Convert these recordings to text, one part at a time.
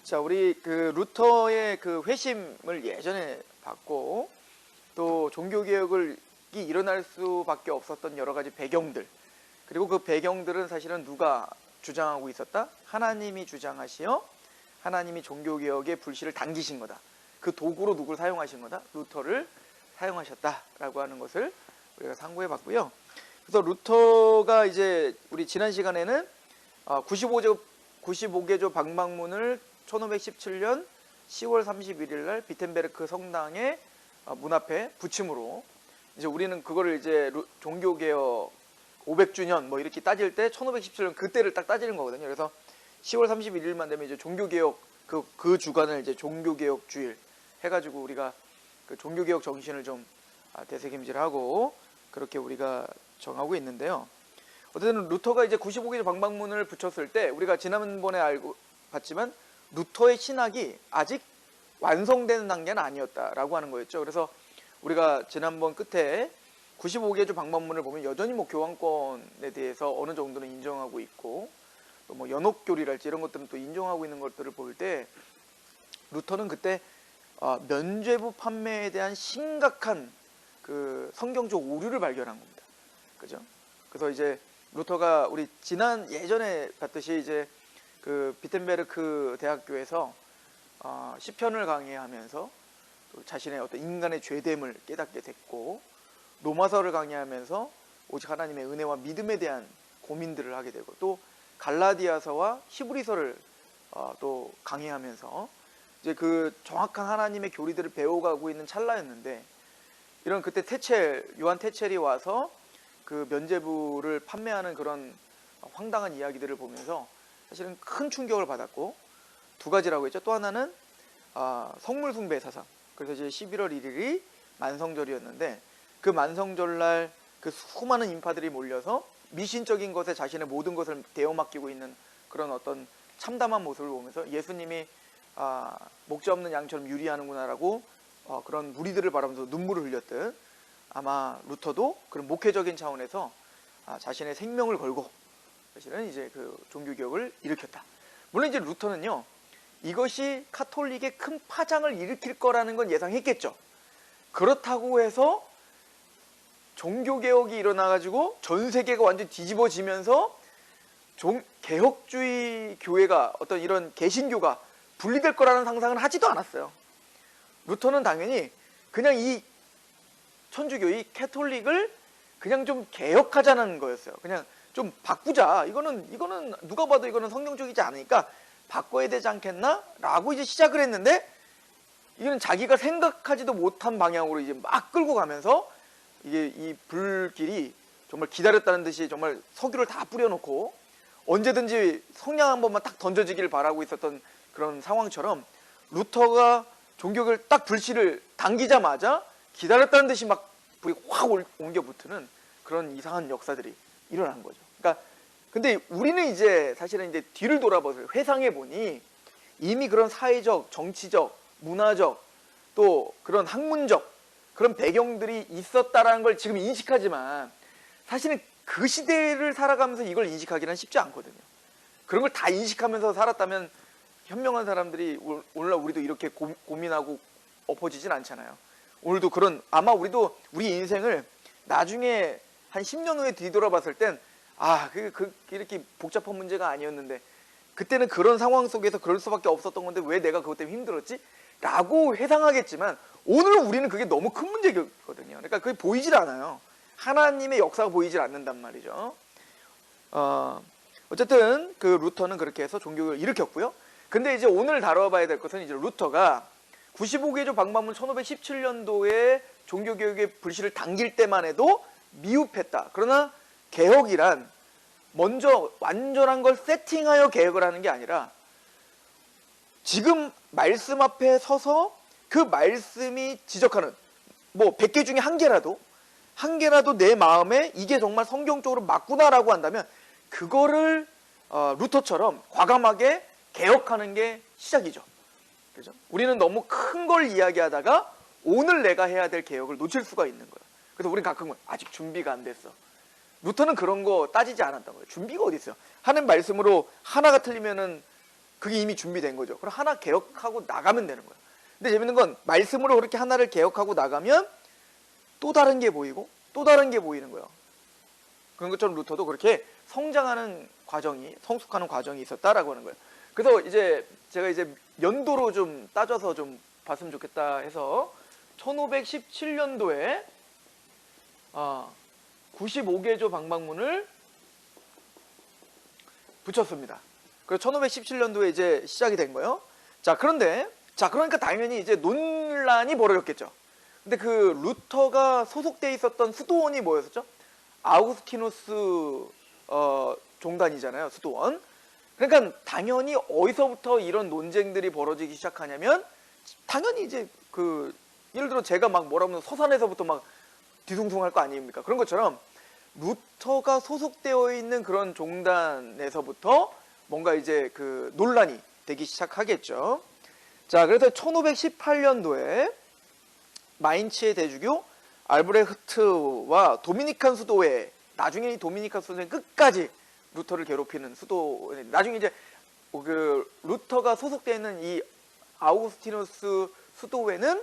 자, 우리 그 루터의 그 회심을 예전에 봤고, 또 종교개혁이 일어날 수밖에 없었던 여러 가지 배경들, 그리고 그 배경들은 사실은 누가 주장하고 있었다? 하나님이 주장하시어 하나님이 종교개혁의 불씨를 당기신 거다. 그 도구로 누구를 사용하신 거다? 루터를 사용하셨다라고 하는 것을 우리가 상고해 봤고요. 그래서 루터가 이제 우리 지난 시간에는 95개조 방방문을 1517년 10월 31일 날 비텐베르크 성당의 문 앞에 붙임으로, 이제 우리는 그거를 이제 종교개혁 500주년 뭐 이렇게 따질 때 1517년 그때를 딱 따지는 거거든요. 그래서 10월 31일만 되면 이제 종교개혁 그 주간을 이제 종교개혁 주일 해가지고 우리가 그 종교개혁 정신을 좀 되새김질하고 그렇게 우리가 정하고 있는데요. 어쨌든 루터가 이제 95개조 방방문을 붙였을 때 우리가 지난번에 알고 봤지만 루터의 신학이 아직 완성되는 단계는 아니었다라고 하는 거였죠. 그래서 우리가 지난번 끝에 95개조 방방문을 보면 여전히 뭐 교황권에 대해서 어느 정도는 인정하고 있고, 또 뭐 연옥교리랄지 이런 것들은 또 인정하고 있는 것들을 볼 때 루터는 그때 면죄부 판매에 대한 심각한 그 성경적 오류를 발견한 겁니다. 그죠? 그래서 이제 루터가 우리 지난 예전에 봤듯이 이제 그 비텐베르크 대학교에서 시편을 강의하면서 또 자신의 어떤 인간의 죄됨을 깨닫게 됐고, 로마서를 강의하면서 오직 하나님의 은혜와 믿음에 대한 고민들을 하게 되고, 또 갈라디아서와 히브리서를 또 강의하면서 이제 그 정확한 하나님의 교리들을 배워가고 있는 찰나였는데, 이런 그때 요한 테첼이 와서 그 면죄부를 판매하는 그런 황당한 이야기들을 보면서 사실은 큰 충격을 받았고, 두 가지라고 했죠. 또 하나는 성물 숭배 사상. 그래서 이제 11월 1일이 만성절이었는데 그 만성절날 그 수많은 인파들이 몰려서 미신적인 것에 자신의 모든 것을 대어 맡기고 있는 그런 어떤 참담한 모습을 보면서 예수님이 목자 없는 양처럼 유리하는구나라고 그런 무리들을 바라보면서 눈물을 흘렸듯, 아마 루터도 그런 목회적인 차원에서 자신의 생명을 걸고 사실은 이제 그 종교개혁을 일으켰다. 물론 이제 루터는요, 이것이 카톨릭의 큰 파장을 일으킬 거라는 건 예상했겠죠. 그렇다고 해서 종교개혁이 일어나가지고 전 세계가 완전히 뒤집어지면서 개혁주의 교회가 어떤 이런 개신교가 분리될 거라는 상상은 하지도 않았어요. 루터는 당연히 그냥 이 천주교, 이 캐톨릭을 그냥 좀 개혁하자는 거였어요. 그냥 좀 바꾸자. 이거는 누가 봐도 이거는 성경적이지 않으니까 바꿔야 되지 않겠나? 라고 이제 시작을 했는데, 이거는 자기가 생각하지도 못한 방향으로 이제 막 끌고 가면서 이게 이 불길이 정말 기다렸다는 듯이 정말 석유를 다 뿌려놓고 언제든지 성냥 한 번만 딱 던져지기를 바라고 있었던 그런 상황처럼, 루터가 종교를 딱 불씨를 당기자마자 기다렸다는 듯이 막 불이 확 옮겨 붙는 그런 이상한 역사들이 일어난 거죠. 그러니까 근데 우리는 이제 사실은 이제 뒤를 돌아봐서 회상해 보니 이미 그런 사회적, 정치적, 문화적, 또 그런 학문적 그런 배경들이 있었다라는 걸 지금 인식하지만, 사실은 그 시대를 살아가면서 이걸 인식하기는 쉽지 않거든요. 그런 걸 다 인식하면서 살았다면 현명한 사람들이 오늘날 우리도 이렇게 고민하고 엎어지진 않잖아요. 오늘도 아마 우리도 우리 인생을 나중에 한 10년 후에 뒤돌아봤을 땐 이렇게 복잡한 문제가 아니었는데 그때는 그런 상황 속에서 그럴 수밖에 없었던 건데 왜 내가 그것 때문에 힘들었지? 라고 회상하겠지만, 오늘은 우리는 그게 너무 큰 문제거든요. 그러니까 그게 보이질 않아요. 하나님의 역사가 보이질 않는단 말이죠. 어쨌든 그 루터는 그렇게 해서 종교개혁을 일으켰고요. 근데 이제 오늘 다뤄봐야 될 것은, 이제 루터가 95개조 방방문 1517년도에 종교개혁의 불씨를 당길 때만 해도 미흡했다. 그러나 개혁이란 먼저 완전한 걸 세팅하여 개혁을 하는 게 아니라, 지금 말씀 앞에 서서 그 말씀이 지적하는 뭐 100개 중에 한 개라도 내 마음에 이게 정말 성경적으로 맞구나라고 한다면 그거를 루터처럼 과감하게 개혁하는 게 시작이죠. 그죠? 우리는 너무 큰 걸 이야기하다가 오늘 내가 해야 될 개혁을 놓칠 수가 있는 거예요. 그래서 우리는 가끔 아직 준비가 안 됐어. 루터는 그런 거 따지지 않았던 거예요. 준비가 어디 있어요? 하는 말씀으로 하나가 틀리면은 그게 이미 준비된 거죠. 그럼 하나 개혁하고 나가면 되는 거예요. 근데 재밌는 건 말씀으로 그렇게 하나를 개혁하고 나가면 또 다른 게 보이고 또 다른 게 보이는 거예요. 그런 것처럼 루터도 그렇게 성장하는 과정이, 성숙하는 과정이 있었다라고 하는 거예요. 그래서 이제 제가 이제 연도로 좀 따져서 좀 봤으면 좋겠다 해서 1517년도에 95개조 방방문을 붙였습니다. 그래서 1517년도에 이제 시작이 된 거예요. 자, 그런데 그러니까 당연히 이제 논란이 벌어졌겠죠. 근데 그 루터가 소속돼 있었던 수도원이 뭐였었죠? 아우구스티누스 종단이잖아요. 수도원. 그러니까 당연히 어디서부터 이런 논쟁들이 벌어지기 시작하냐면 당연히 이제 그 예를 들어 제가 막 뭐라고 하면 서산에서부터 막 뒤숭숭할 거 아닙니까? 그런 것처럼 루터가 소속되어 있는 그런 종단에서부터 뭔가 이제 그 논란이 되기 시작하겠죠. 자, 그래서 1518년도에 마인츠의 대주교 알브레흐트와 도미니칸 수도회, 나중에 이 도미니칸 수도회 끝까지 루터를 괴롭히는 수도, 나중에 이제 그 루터가 소속되어 있는 이 아우구스티누스 수도회는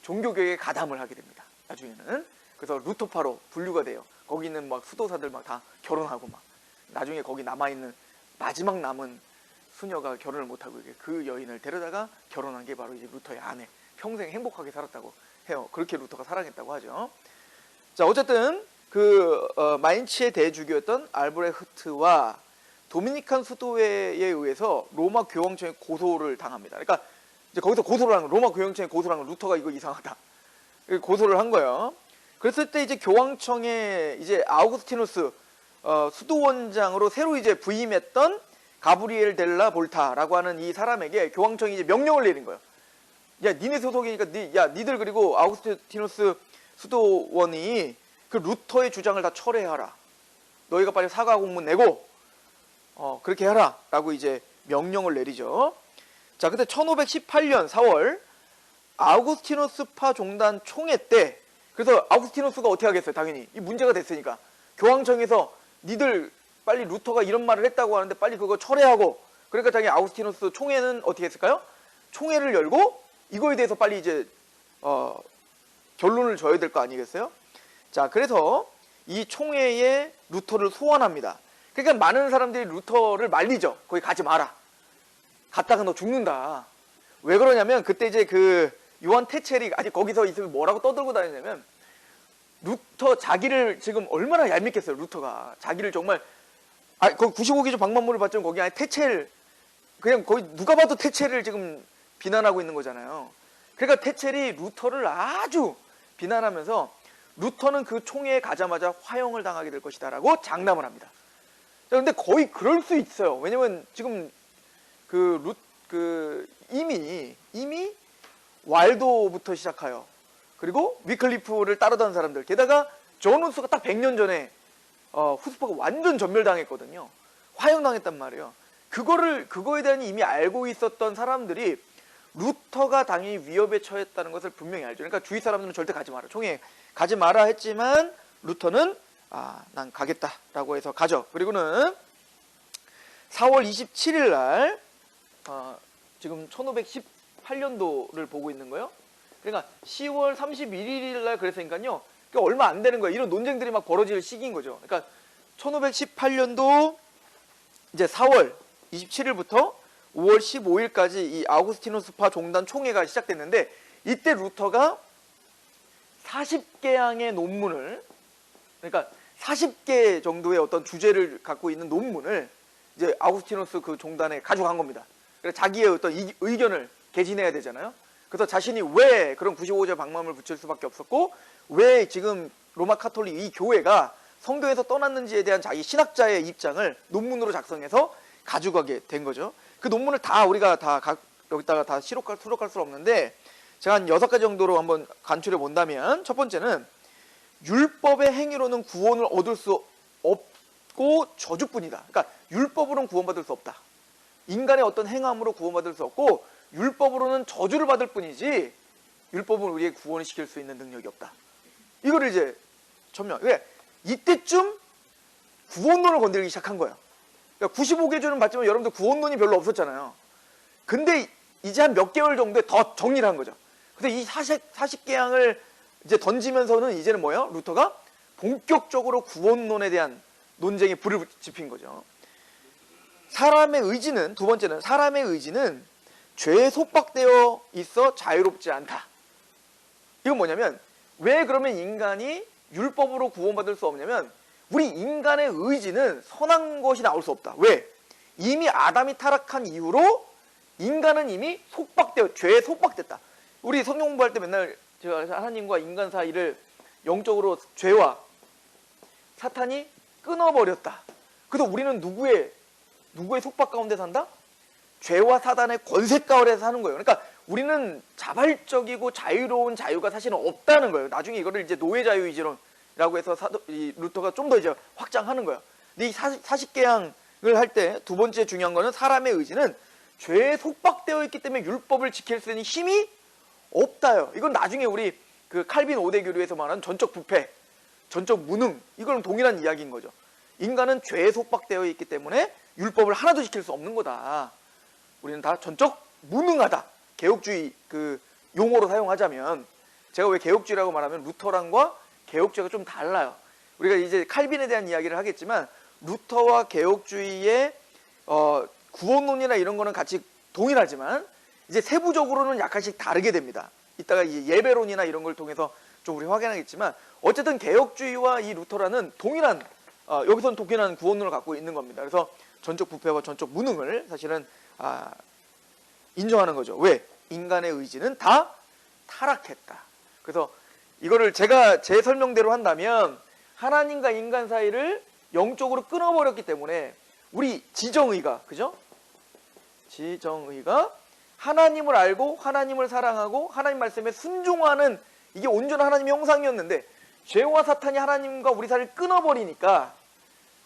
종교개혁에 가담을 하게 됩니다. 나중에는. 그래서 루터파로 분류가 돼요. 거기 있는 막 수도사들 막 다 결혼하고 막 나중에 거기 남아있는 마지막 남은 수녀가 결혼을 못하고 그 여인을 데려다가 결혼한 게 바로 이제 루터의 아내, 평생 행복하게 살았다고 해요. 그렇게 루터가 사랑했다고 하죠. 자, 어쨌든 그 마인츠의 대주교였던 알브레흐트와 도미니칸 수도회에 의해서 로마 교황청에 고소를 당합니다. 그러니까 이제 거기서 고소를 하는 거예요. 로마 교황청에 고소를 한 거예요. 루터가 이거 이상하다. 고소를 한 거예요. 그랬을 때 이제 교황청에 이제 아우구스티누스 수도원장으로 새로 이제 부임했던 가브리엘 델라 볼타라고 하는 이 사람에게 교황청이 이제 명령을 내린 거예요. 야, 니네 소속이니까 니들 그리고 아우구스티누스 수도원이 그 루터의 주장을 다 철회하라. 너희가 빨리 사과 공문 내고 그렇게 하라. 라고 이제 명령을 내리죠. 자, 그때 1518년 4월 아우구스티누스파 종단 총회 때, 그래서 아우구스티누스가 어떻게 하겠어요? 당연히 이 문제가 됐으니까 교황청에서 니들 빨리 루터가 이런 말을 했다고 하는데 빨리 그거 철회하고, 그러니까 당연히 아우구스티누스 총회는 어떻게 했을까요? 총회를 열고 이거에 대해서 빨리 이제 결론을 줘야 될 거 아니겠어요? 자, 그래서 이 총회에 루터를 소환합니다. 그러니까 많은 사람들이 루터를 말리죠. 거기 가지 마라. 갔다가 너 죽는다. 왜 그러냐면 그때 이제 그 요한 테첼이 아직 거기서 있으면 뭐라고 떠들고 다니냐면 루터 자기를 지금 얼마나 얄밉겠어요. 루터가 자기를 정말 거기 95기조 방만문을 봤지만 거기 안에 테첼, 그냥 거의 누가 봐도 테첼을 지금 비난하고 있는 거잖아요. 그러니까 테첼이 루터를 아주 비난하면서 루터는 그 총회에 가자마자 화형을 당하게 될 것이다 라고 장담을 합니다. 자, 근데 거의 그럴 수 있어요. 왜냐면 지금 이미 왈도부터 시작하여 그리고 위클리프를 따르던 사람들, 게다가 존 후스가 딱 100년 전에 후스파가 완전 전멸당했거든요. 화형당했단 말이에요. 그거에 대한 이미 알고 있었던 사람들이 루터가 당연히 위협에 처했다는 것을 분명히 알죠. 그러니까 주위 사람들은 절대 가지 마라, 총회 가지 마라 했지만 루터는 난 가겠다라고 해서 가죠. 그리고는 4월 27일 날 지금 1518년도를 보고 있는 거예요. 그러니까 10월 31일 날 그랬으니까요. 그러니까 얼마 안 되는 거예요. 이런 논쟁들이 막 벌어질 시기인 거죠. 그러니까 1518년도 이제 4월 27일부터 5월 15일까지 이 아우구스티누스파 종단 총회가 시작됐는데, 이때 루터가 40개항의 논문을, 그러니까 40개 정도의 어떤 주제를 갖고 있는 논문을 이제 아우구스티누스 그 종단에 가져간 겁니다. 그래서 자기의 어떤 의견을 개진해야 되잖아요. 그래서 자신이 왜 그런 95조 방망을 붙일 수밖에 없었고, 왜 지금 로마 카톨릭 이 교회가 성경에서 떠났는지에 대한 자기 신학자의 입장을 논문으로 작성해서 가져가게 된 거죠. 그 논문을 다 우리가 여기다가 다 수록할 수는 없는데, 제가 한 6가지 정도로 한번 간추려 본다면, 첫 번째는 율법의 행위로는 구원을 얻을 수 없고 저주뿐이다. 그러니까 율법으로는 구원받을 수 없다. 인간의 어떤 행함으로 구원받을 수 없고 율법으로는 저주를 받을 뿐이지 율법은 우리의 구원을 시킬 수 있는 능력이 없다. 이거를 이제 천명. 왜? 이때쯤 구원론을 건드리기 시작한 거예요. 그러니까 95개조는 봤지만 여러분들 구원론이 별로 없었잖아요. 근데 이제 한 몇 개월 정도에 더 정리를 한 거죠. 근데 이 40개항을 이제 던지면서는 이제는 뭐예요? 루터가 본격적으로 구원론에 대한 논쟁에 불을 지핀 거죠. 사람의 의지는, 두 번째는 사람의 의지는 죄에 속박되어 있어 자유롭지 않다. 이건 뭐냐면, 왜 그러면 인간이 율법으로 구원받을 수 없냐면, 우리 인간의 의지는 선한 것이 나올 수 없다. 왜? 이미 아담이 타락한 이후로 인간은 이미 죄에 속박됐다. 우리 성경 공부할 때 맨날 제가 하나님과 인간 사이를 영적으로 죄와 사탄이 끊어버렸다. 그래서 우리는 누구의 속박 가운데 산다? 죄와 사단의 권세 가운데 사는 거예요. 그러니까 우리는 자발적이고 자유로운 자유가 사실은 없다는 거예요. 나중에 이거를 이제 노예자유이지론이라고 해서 이 루터가 좀 더 이제 확장하는 거예요. 근데 이 40개항을 할 때 두 번째 중요한 거는 사람의 의지는 죄에 속박되어 있기 때문에 율법을 지킬 수 있는 힘이 없다요. 이건 나중에 우리 그 칼빈 5대 교류에서 말하는 전적 부패, 전적 무능, 이거는 동일한 이야기인 거죠. 인간은 죄에 속박되어 있기 때문에 율법을 하나도 지킬 수 없는 거다. 우리는 다 전적 무능하다. 개혁주의 그 용어로 사용하자면, 제가 왜 개혁주의라고 말하면 루터랑과 개혁주의가 좀 달라요. 우리가 이제 칼빈에 대한 이야기를 하겠지만 루터와 개혁주의의 구원론이나 이런 거는 같이 동일하지만 이제 세부적으로는 약간씩 다르게 됩니다. 이따가 예배론이나 이런 걸 통해서 좀 우리 확인하겠지만, 어쨌든 개혁주의와 이 루터라는 동일한 여기서는 동일한 구원론을 갖고 있는 겁니다. 그래서 전적 부패와 전적 무능을 사실은 인정하는 거죠. 왜? 인간의 의지는 다 타락했다. 그래서 이거를 제가 제 설명대로 한다면, 하나님과 인간 사이를 영적으로 끊어버렸기 때문에 우리 지정의가, 그죠? 지정의가 하나님을 알고 하나님을 사랑하고 하나님 말씀에 순종하는, 이게 온전한 하나님의 형상이었는데 죄와 사탄이 하나님과 우리 사이를 끊어버리니까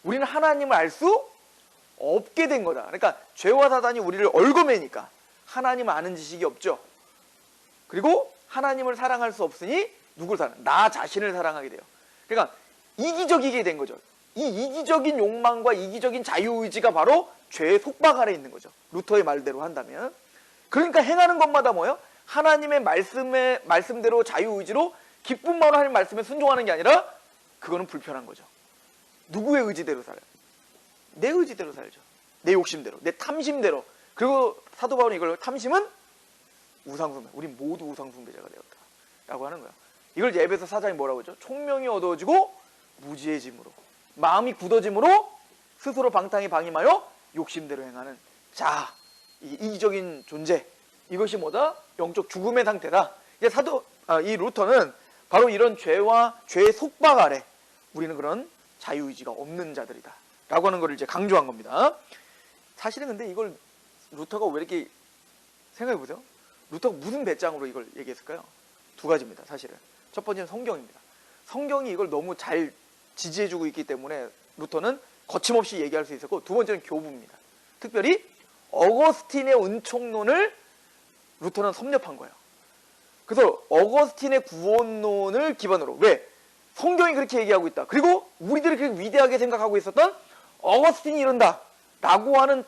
우리는 하나님을 알 수 없게 된 거다. 그러니까 죄와 사탄이 우리를 얽어매니까 하나님을 아는 지식이 없죠. 그리고 하나님을 사랑할 수 없으니 누굴 나 자신을 사랑하게 돼요. 그러니까 이기적이게 된 거죠. 이 이기적인 욕망과 이기적인 자유의지가 바로 죄의 속박 아래 있는 거죠. 루터의 말대로 한다면. 그러니까 행하는 것마다 뭐예요? 하나님의 말씀대로 자유의지로 기쁜 마음으로 하나님 말씀에 순종하는 게 아니라, 그거는 불편한 거죠. 누구의 의지대로 살아요? 내 의지대로 살죠. 내 욕심대로, 내 탐심대로. 그리고 사도 바울은 이걸, 탐심은 우상숭배, 우리 모두 우상숭배자가 되었다 라고 하는 거야. 이걸 에베소 4장이 뭐라고 하죠? 총명이 어두워지고 무지해짐으로, 마음이 굳어짐으로 스스로 방탕히 방임하여 욕심대로 행하는 자, 이 이기적인 존재, 이것이 뭐다? 영적 죽음의 상태다. 이제 이 루터는 바로 이런 죄와 죄의 속박 아래 우리는 그런 자유의지가 없는 자들이다 라고 하는 것을 이제 강조한 겁니다. 사실은 근데 이걸 루터가 왜 이렇게, 생각해 보세요. 루터가 무슨 배짱으로 이걸 얘기했을까요? 두 가지입니다. 사실은 첫 번째는 성경입니다. 성경이 이걸 너무 잘 지지해주고 있기 때문에 루터는 거침없이 얘기할 수 있었고, 두 번째는 교부입니다. 특별히 어거스틴의 은총론을 루터는 섭렵한 거예요. 그래서 어거스틴의 구원론을 기반으로, 왜? 성경이 그렇게 얘기하고 있다. 그리고 우리들이 그렇게 위대하게 생각하고 있었던 어거스틴이 이런다 라고 하는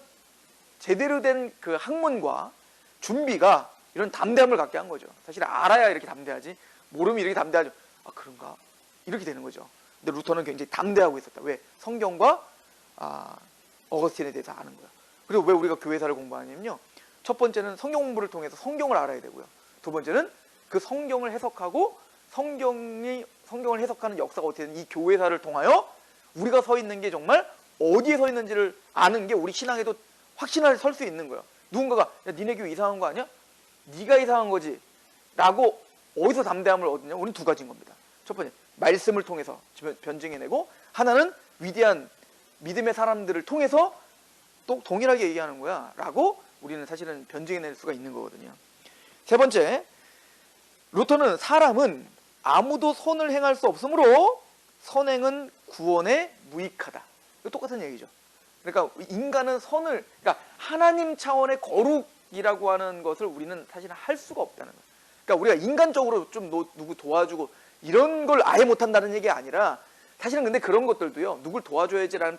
제대로 된 그 학문과 준비가 이런 담대함을 갖게 한 거죠. 사실 알아야 이렇게 담대하지, 모르면 이렇게 담대하죠. 아, 그런가? 이렇게 되는 거죠. 근데 루터는 굉장히 담대하고 있었다. 왜? 성경과 어거스틴에 대해서 아는 거야. 그리고 왜 우리가 교회사를 공부하냐면요, 첫 번째는 성경 공부를 통해서 성경을 알아야 되고요, 두 번째는 그 성경을 해석하고 성경을 해석하는 역사가 어떻게 되는 이 교회사를 통하여 우리가 서 있는 게 정말 어디에 서 있는지를 아는 게 우리 신앙에도 확신하게 설 수 있는 거예요. 누군가가, 야, 니네 교회 이상한 거 아니야? 네가 이상한 거지 라고 어디서 담대함을 얻느냐? 우리는 두 가지인 겁니다. 첫 번째, 말씀을 통해서 변증해내고, 하나는 위대한 믿음의 사람들을 통해서 또 동일하게 얘기하는 거야 라고 우리는 사실은 변증해낼 수가 있는 거거든요. 세 번째, 루터는 사람은 아무도 선을 행할 수 없으므로 선행은 구원에 무익하다. 이거 똑같은 얘기죠. 그러니까 인간은 그러니까 하나님 차원의 거룩이라고 하는 것을 우리는 사실은 할 수가 없다는 거예요. 그러니까 우리가 인간적으로 좀 누구 도와주고 이런 걸 아예 못한다는 얘기가 아니라, 사실은 근데 그런 것들도요, 누굴 도와줘야지라는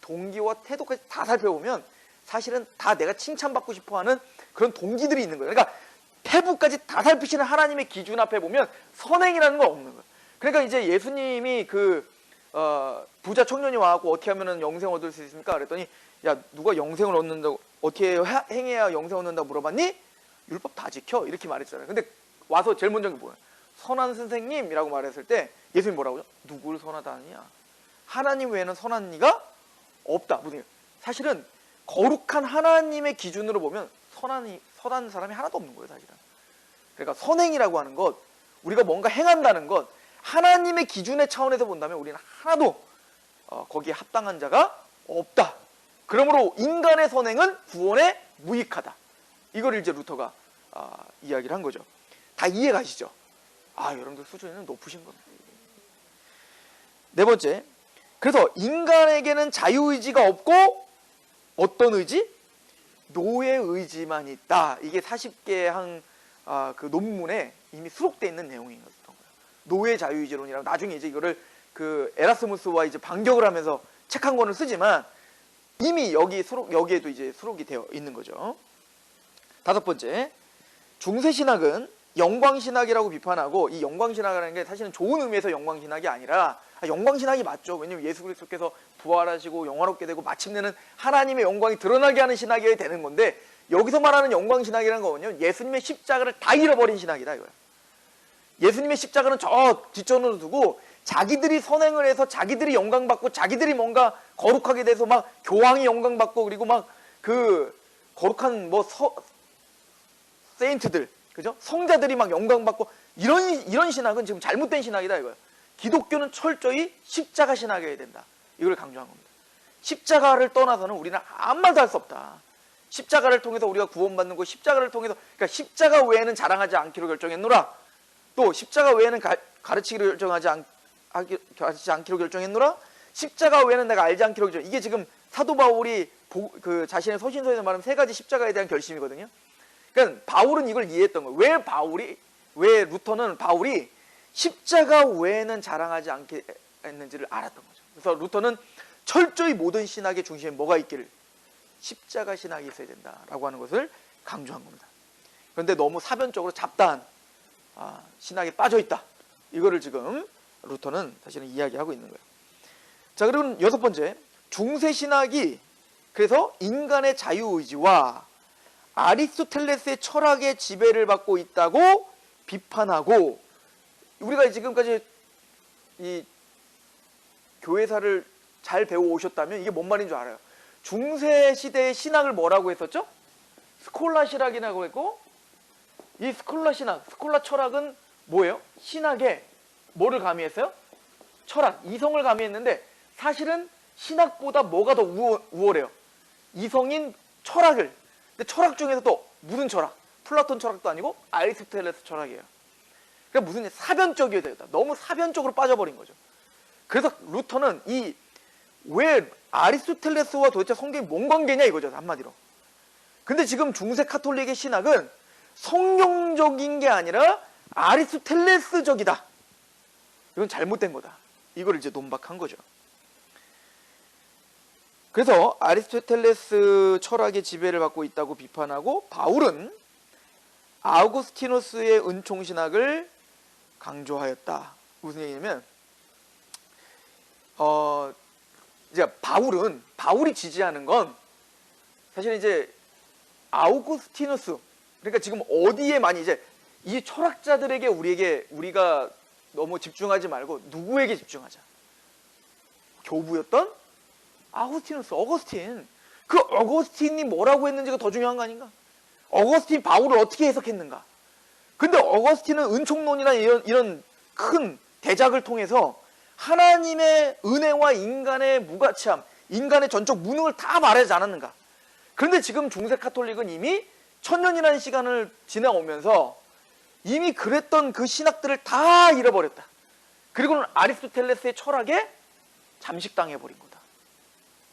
동기와 태도까지 다 살펴보면 사실은 다 내가 칭찬받고 싶어하는 그런 동기들이 있는 거예요. 그러니까 태부까지 다 살피시는 하나님의 기준 앞에 보면 선행이라는 건 없는 거예요. 그러니까 이제 예수님이 부자 청년이 와갖고 어떻게 하면 영생 얻을 수 있습니까? 그랬더니 야, 누가 영생을 얻는다고 어떻게 행해야 영생 얻는다고 물어봤니? 율법 다 지켜 이렇게 말했잖아요. 근데 와서 제일 먼저 뭐예요? 선한 선생님이라고 말했을 때 예수님 뭐라고요? 누구를 선하다 하느냐? 하나님 외에는 선한 이가 없다. 무슨 사실은 거룩한 하나님의 기준으로 보면 선한 사람이 하나도 없는 거예요, 사실은. 그러니까 선행이라고 하는 것, 우리가 뭔가 행한다는 것, 하나님의 기준의 차원에서 본다면 우리는 하나도 거기에 합당한 자가 없다. 그러므로 인간의 선행은 구원에 무익하다. 이걸 이제 루터가 이야기를 한 거죠. 다 이해가시죠? 여러분들 수준이 높으신 겁니다. 네 번째, 그래서 인간에게는 자유의지가 없고 어떤 의지? 노예 의지만 있다. 이게 40개 한 그 논문에 이미 수록되어 있는 내용이었던 거예요. 노예 자유의지론이라고. 나중에 이제 이거를 그 에라스무스와 이제 반격을 하면서 책 한 권을 쓰지만 이미 여기에도 이제 수록이 되어 있는 거죠. 다섯 번째, 중세신학은 영광신학이라고 비판하고, 이 영광신학이라는 게 사실은 좋은 의미에서 영광신학이 아니라, 영광신학이 맞죠. 왜냐면 예수 그리스도께서 부활하시고 영화롭게 되고 마침내는 하나님의 영광이 드러나게 하는 신학이어야 되는 건데, 여기서 말하는 영광신학이라는 거는요, 예수님의 십자가를 다 잃어버린 신학이다 이거예요. 예수님의 십자가는 저 뒷전으로 두고 자기들이 선행을 해서 자기들이 영광받고 자기들이 뭔가 거룩하게 돼서 막 교황이 영광받고, 그리고 막 그 거룩한 세인트들, 그죠? 성자들이 막 영광받고, 이런 신학은 지금 잘못된 신학이다 이거예요. 기독교는 철저히 십자가 신학이어야 된다. 이걸 강조한 겁니다. 십자가를 떠나서는 우리는 아무 말도 할 수 없다. 십자가를 통해서 우리가 구원받는 거, 십자가를 통해서, 그러니까 십자가 외에는 자랑하지 않기로 결정했노라. 또 십자가 외에는 가르치기로 가르치지 않기로 결정했노라. 십자가 외에는 내가 알지 않기로 결정. 이게 지금 사도 바울이 자신의 서신서에서 말하는 세 가지 십자가에 대한 결심이거든요. 그러니까 바울은 이걸 이해했던 거예요. 왜 루터는 바울이 십자가 외에는 자랑하지 않게 했는지를 알았던 거죠. 그래서 루터는 철저히 모든 신학의 중심에 뭐가 있기를? 십자가 신학이 있어야 된다라고 하는 것을 강조한 겁니다. 그런데 너무 사변적으로 잡다한 신학에 빠져있다. 이거를 지금 루터는 사실은 이야기하고 있는 거예요. 자, 그리고 여섯 번째, 중세신학이 그래서 인간의 자유의지와 아리스토텔레스의 철학의 지배를 받고 있다고 비판하고, 우리가 지금까지 이 교회사를 잘 배워오셨다면 이게 뭔 말인 줄 알아요. 중세시대의 신학을 뭐라고 했었죠? 스콜라 신학이라고 했고, 이 스콜라 신학, 스콜라 철학은 뭐예요? 신학에 뭐를 가미했어요? 철학, 이성을 가미했는데, 사실은 신학보다 뭐가 더 우월해요? 이성인 철학을. 근데 철학 중에서 또 무슨 철학? 플라톤 철학도 아니고 아리스토텔레스 철학이에요. 그러니까 무슨 사변적이어야 되겠다. 너무 사변적으로 빠져버린 거죠. 그래서 루터는 왜 아리스토텔레스와 도대체 성경이 뭔 관계냐 이거죠, 한마디로. 근데 지금 중세 카톨릭의 신학은 성경적인 게 아니라 아리스토텔레스적이다. 이건 잘못된 거다. 이걸 이제 논박한 거죠. 그래서 아리스토텔레스 철학의 지배를 받고 있다고 비판하고, 바울은 아우구스티누스의 은총신학을 강조하였다. 무슨 얘기냐면, 이제 바울이 지지하는 건 사실 이제 아우구스티누스, 그러니까 지금 어디에 많이 이제 이 철학자들에게 우리가 너무 집중하지 말고 누구에게 집중하자. 교부였던 어거스틴. 그 어거스틴이 뭐라고 했는지가 더 중요한 거 아닌가? 어거스틴 바울을 어떻게 해석했는가? 근데 어거스틴은 은총론이나 이런 큰 대작을 통해서 하나님의 은혜와 인간의 무가치함, 인간의 전적 무능을 다 말하지 않았는가? 그런데 지금 중세 카톨릭은 이미 1000년이라는 시간을 지나오면서 이미 그랬던 그 신학들을 다 잃어버렸다. 그리고는 아리스토텔레스의 철학에 잠식당해버린 거다.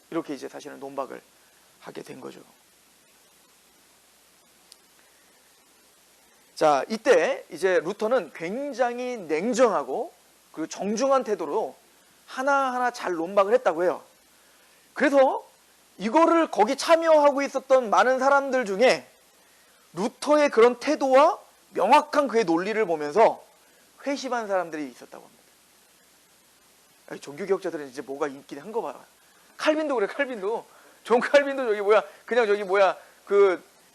이렇게 이제 사실은 논박을 하게 된 거죠. 자, 이때 이제 루터는 굉장히 냉정하고 그리고 정중한 태도로 하나하나 잘 논박을 했다고 해요. 그래서 이거를 거기 참여하고 있었던 많은 사람들 중에 루터의 그런 태도와 명확한 그의 논리를 보면서 회심한 사람들이 있었다고 합니다. 아니, 종교개혁자들은 이제 뭐가 있긴 한 거 봐요. 칼빈도 그래, 칼빈도. 존 칼빈도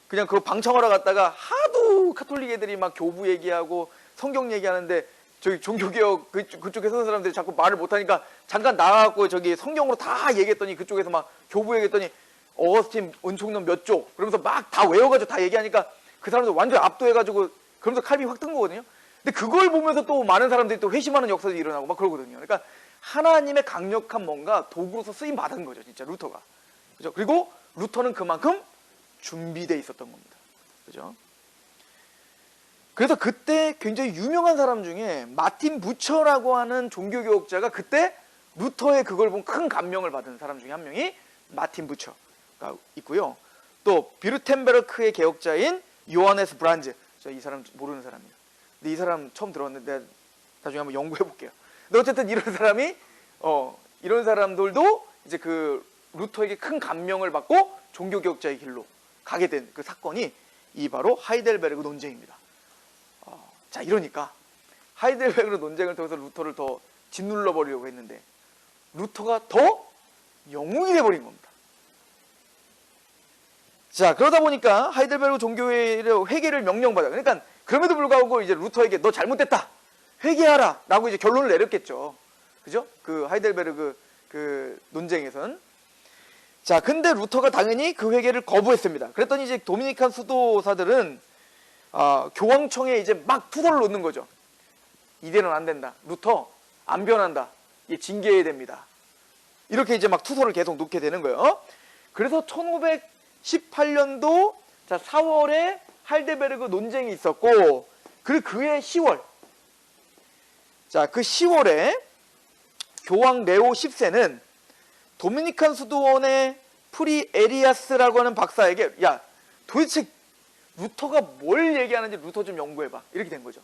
그냥 그 방청하러 갔다가 하도 카톨릭 애들이 막 교부 얘기하고 성경 얘기하는데 저기 종교개혁 그쪽에 서는 사람들이 자꾸 말을 못하니까 잠깐 나가갖고 저기 성경으로 다 얘기했더니 그쪽에서 막 교부 얘기했더니 어거스틴 은총론 몇 조 그러면서 막 다 외워가지고 다 얘기하니까 그 사람들 완전 압도해가지고 그러면서 칼빈이 확 뜬 거거든요. 근데 그걸 보면서 또 많은 사람들이 또 회심하는 역사도 일어나고 막 그러거든요. 그러니까 하나님의 강력한 뭔가 도구로서 쓰임 받은 거죠, 진짜 루터가. 그죠? 그리고 루터는 그만큼 준비되어 있었던 겁니다. 그죠? 그래서 그때 굉장히 유명한 사람 중에 마틴 부처라고 하는 종교개혁자가 그때 루터의 그걸 본 큰 감명을 받은 사람 중에 한 명이 마틴 부처가 있고요. 또 비르텐베르크의 개혁자인 요하네스 브란즈. 저 이 사람 모르는 사람이에요. 근데 이 사람 처음 들었는데 나중에 한번 연구해 볼게요. 근데 어쨌든 이런 사람들도 이제 그 루터에게 큰 감명을 받고 종교개혁자의 길로 가게 된 그 사건이 이 바로 하이델베르그 논쟁입니다. 자, 이러니까 하이델베르그 논쟁을 통해서 루터를 더 짓눌러 버리려고 했는데 루터가 더 영웅이 돼버린 겁니다. 자, 그러다 보니까 하이델베르그 종교회의 회개를 명령받아. 그러니까 그럼에도 불구하고 이제 루터에게 너 잘못됐다, 회개하라 라고 이제 결론을 내렸겠죠. 그죠? 그 하이델베르그 그 논쟁에선. 자, 근데 루터가 당연히 그 회개를 거부했습니다. 그랬더니 이제 도미니칸 수도사들은 교황청에 이제 막 투서를 놓는 거죠. 이대로는 안 된다. 루터 안 변한다. 얘 징계해야 됩니다. 이렇게 이제 막 투서를 계속 놓게 되는 거예요. 그래서 1518년도 4월에 하이델베르그 논쟁이 있었고, 그리고 그해 10월. 자, 그 10월에 교황 레오 10세는 도미니칸 수도원의 프리 에리아스라고 하는 박사에게 야, 도대체 루터가 뭘 얘기하는지 루터 좀 연구해봐. 이렇게 된 거죠.